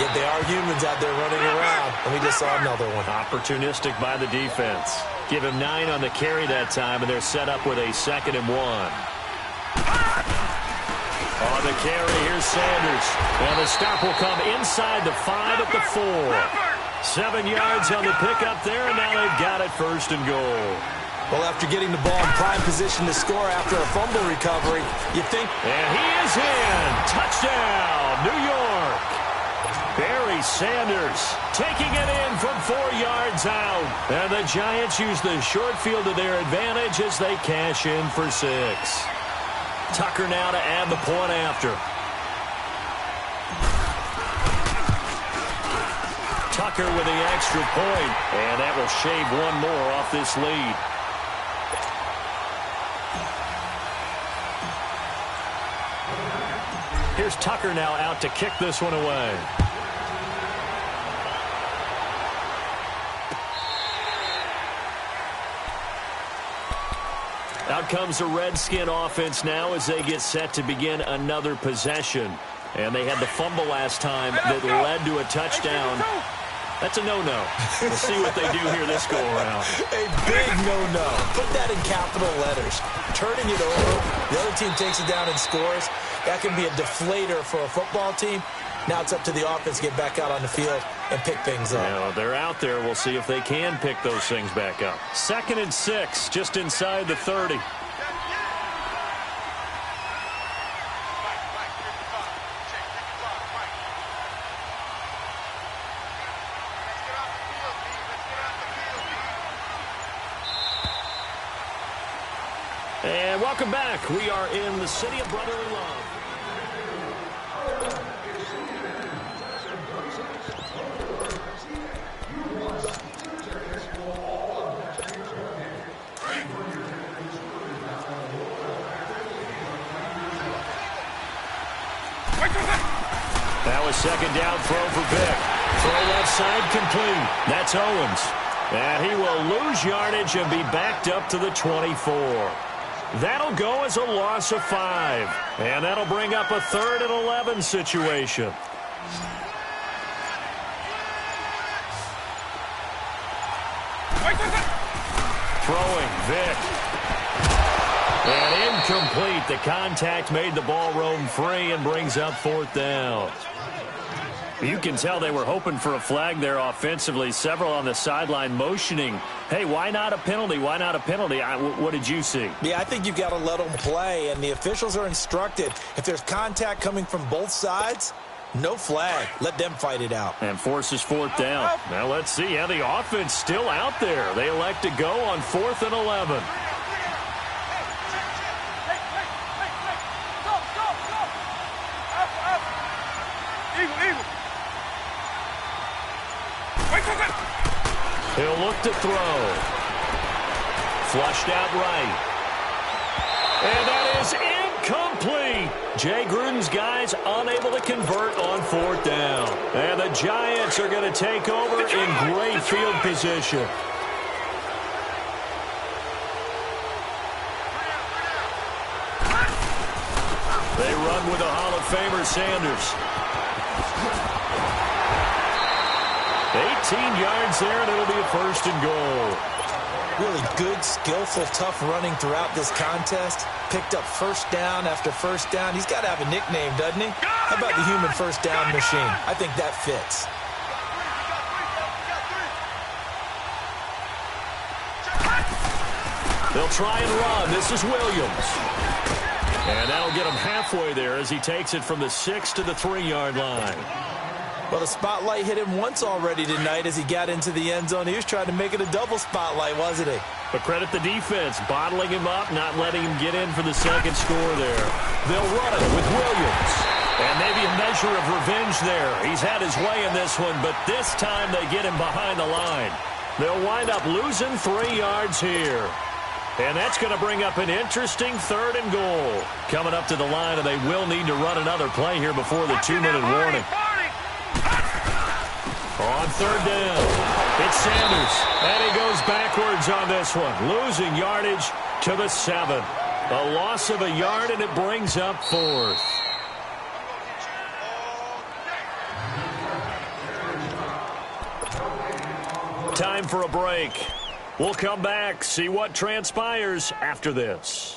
Yet they are humans out there running around, and we just saw another one. Opportunistic by the defense. Give him 9 on the carry that time, and they're set up with a 2nd and 1. On the carry, here's Sanders. And the stop will come inside the 5 at the 4. 7 yards on the pickup there, and now they've got it 1st and goal. Well, after getting the ball in prime position to score after a fumble recovery, you think... And he is in. Touchdown, New York. Barry Sanders taking it in from 4 yards out. And the Giants use the short field to their advantage as they cash in for 6. Tucker now to add the point after. Tucker with the extra point, and that will shave 1 more off this lead. Here's Tucker now out to kick this one away. Out comes the Redskin offense now as they get set to begin another possession. And they had the fumble last time that led to a touchdown. That's a no-no. We'll see what they do here this go-around. A big no-no. Put that in capital letters. Turning it over, the other team takes it down and scores. That can be a deflator for a football team. Now it's up to the offense to get back out on the field and pick things up. Now, they're out there. We'll see if they can pick those things back up. 2nd and 6, just inside the 30. And welcome back. We are in the city of brotherly love. That was 2nd down throw for Vick. Throw left side complete. That's Owens. And he will lose yardage and be backed up to the 24. That'll go as a loss of 5. And that'll bring up a 3rd and 11 situation. Throwing, Vick. And incomplete. The contact made the ball roam free and brings up 4th down. You can tell they were hoping for a flag there offensively. Several on the sideline motioning, hey, why not a penalty? Why not a penalty? What did you see? Yeah, I think you've got to let them play, and the officials are instructed. If there's contact coming from both sides, no flag. Let them fight it out. And forces 4th down. Now let's see. Yeah, the offense still out there. They elect to go on 4th and 11. He'll look to throw. Flushed out right. And that is Incomplete. Jay Gruden's guys unable to convert on 4th down. And the Giants are going to take over in great field position. They run with the Hall of Famer Sanders. 18 yards there, and it'll be a 1st and goal. Really good, skillful, tough running throughout this contest. Picked up 1st down after 1st down. He's got to have a nickname, doesn't he? How about the human 1st down machine? I think that fits. They'll try and run. This is Williams. And that'll get him halfway there as he takes it from the 6 to the 3-yard line. Well, the spotlight hit him once already tonight as he got into the end zone. He was trying to make it a double spotlight, wasn't he? But credit the defense, bottling him up, not letting him get in for the 2nd score there. They'll run it with Williams. And maybe a measure of revenge there. He's had his way in this one, but this time they get him behind the line. They'll wind up losing 3 yards here. And that's going to bring up an interesting 3rd and goal. Coming up to the line, and they will need to run another play here before the 2-minute warning. On 3rd down, it's Sanders, and he goes backwards on this one, losing yardage to the 7. A loss of a yard, and it brings up 4th. Time for a break. We'll come back, see what transpires after this.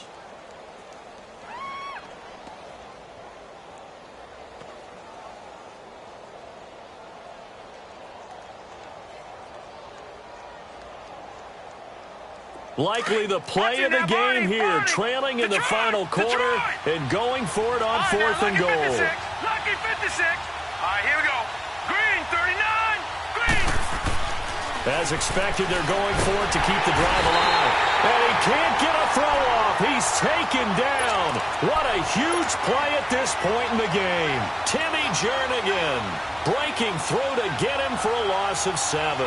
Likely the play of the game here, trailing in the final quarter and going for it on 4th and goal. Lucky 56. All right, here we go. Green, 39. Green. As expected, they're going for it to keep the drive alive. And he can't get a throw off. He's taken down. What a huge play at this point in the game. Timmy Jernigan breaking through to get him for a loss of 7.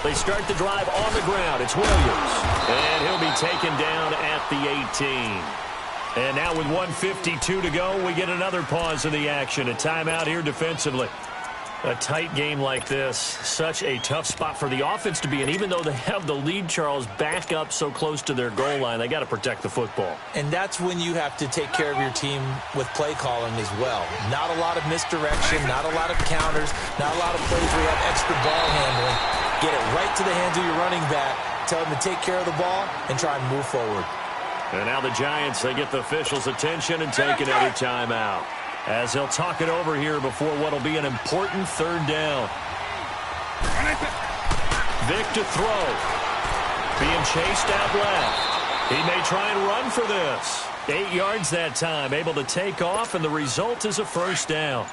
They start the drive on the ground. It's Williams. And he'll be taken down at the 18. And now with 1:52 to go, we get another pause in the action. A timeout here defensively. A tight game like this, such a tough spot for the offense to be in. Even though they have the lead, Charles, back up so close to their goal line, they got to protect the football. And that's when you have to take care of your team with play calling as well. Not a lot of misdirection, not a lot of counters, not a lot of plays where you have extra ball handling. Get it right to the hands of your running back. Tell them to take care of the ball and try and move forward. And now the Giants, they get the officials' attention and take another timeout, as they'll talk it over here before what will be an important 3rd down. Vick to throw. Being chased out left. He may try and run for this. 8 yards that time, able to take off, and the result is a 1st down.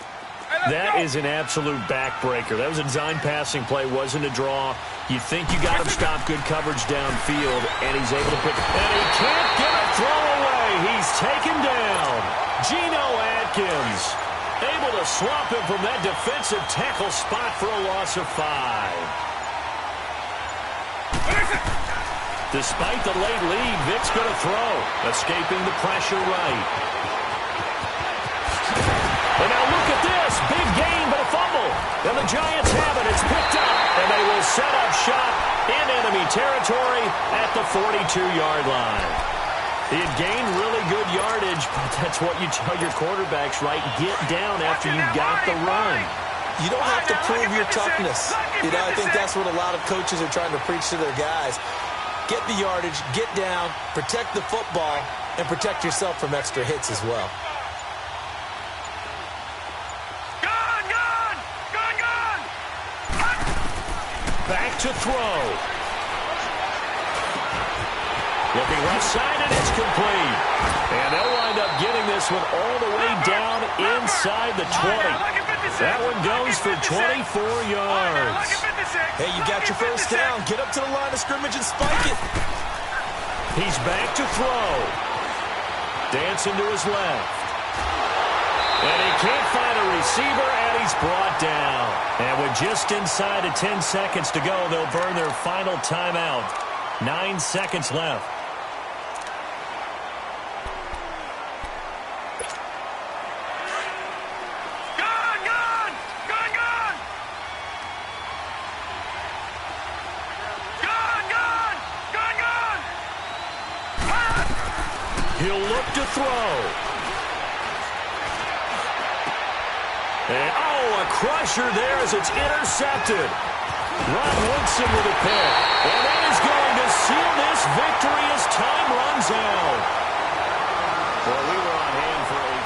That is an absolute backbreaker. That was a design passing play, wasn't a draw. You think you got him stopped, good coverage downfield, and he's able to put... And he can't get a throw away. He's taken down. Geno Atkins able to swap him from that defensive tackle spot for a loss of 5. Despite the late lead, Vick's going to throw, escaping the pressure right. And now look at this. Big gain, but a fumble. And the Giants have it. It's picked up. And they will set up shop in enemy territory at the 42-yard line. He had gained really good yardage, but that's what you tell your quarterbacks, right? Get down after you got the run. You don't have to prove your toughness. You know, I think that's what a lot of coaches are trying to preach to their guys. Get the yardage, get down, protect the football, and protect yourself from extra hits as well. Back to throw. Looking left side, and it's complete. And they'll wind up getting this one all the way down inside the 20. That one goes for 24 yards. Hey, you got your 1st down. Get up to the line of scrimmage and spike it. He's back to throw. Dancing to his left. And he can't find a receiver, and he's brought down. And with just inside of 10 seconds to go, they'll burn their final timeout. 9 seconds left. He'll look to throw. And, a crusher there as it's intercepted. Ron Woodson with a pick. And that is going to seal this victory as time runs out. Well, we were on hand for a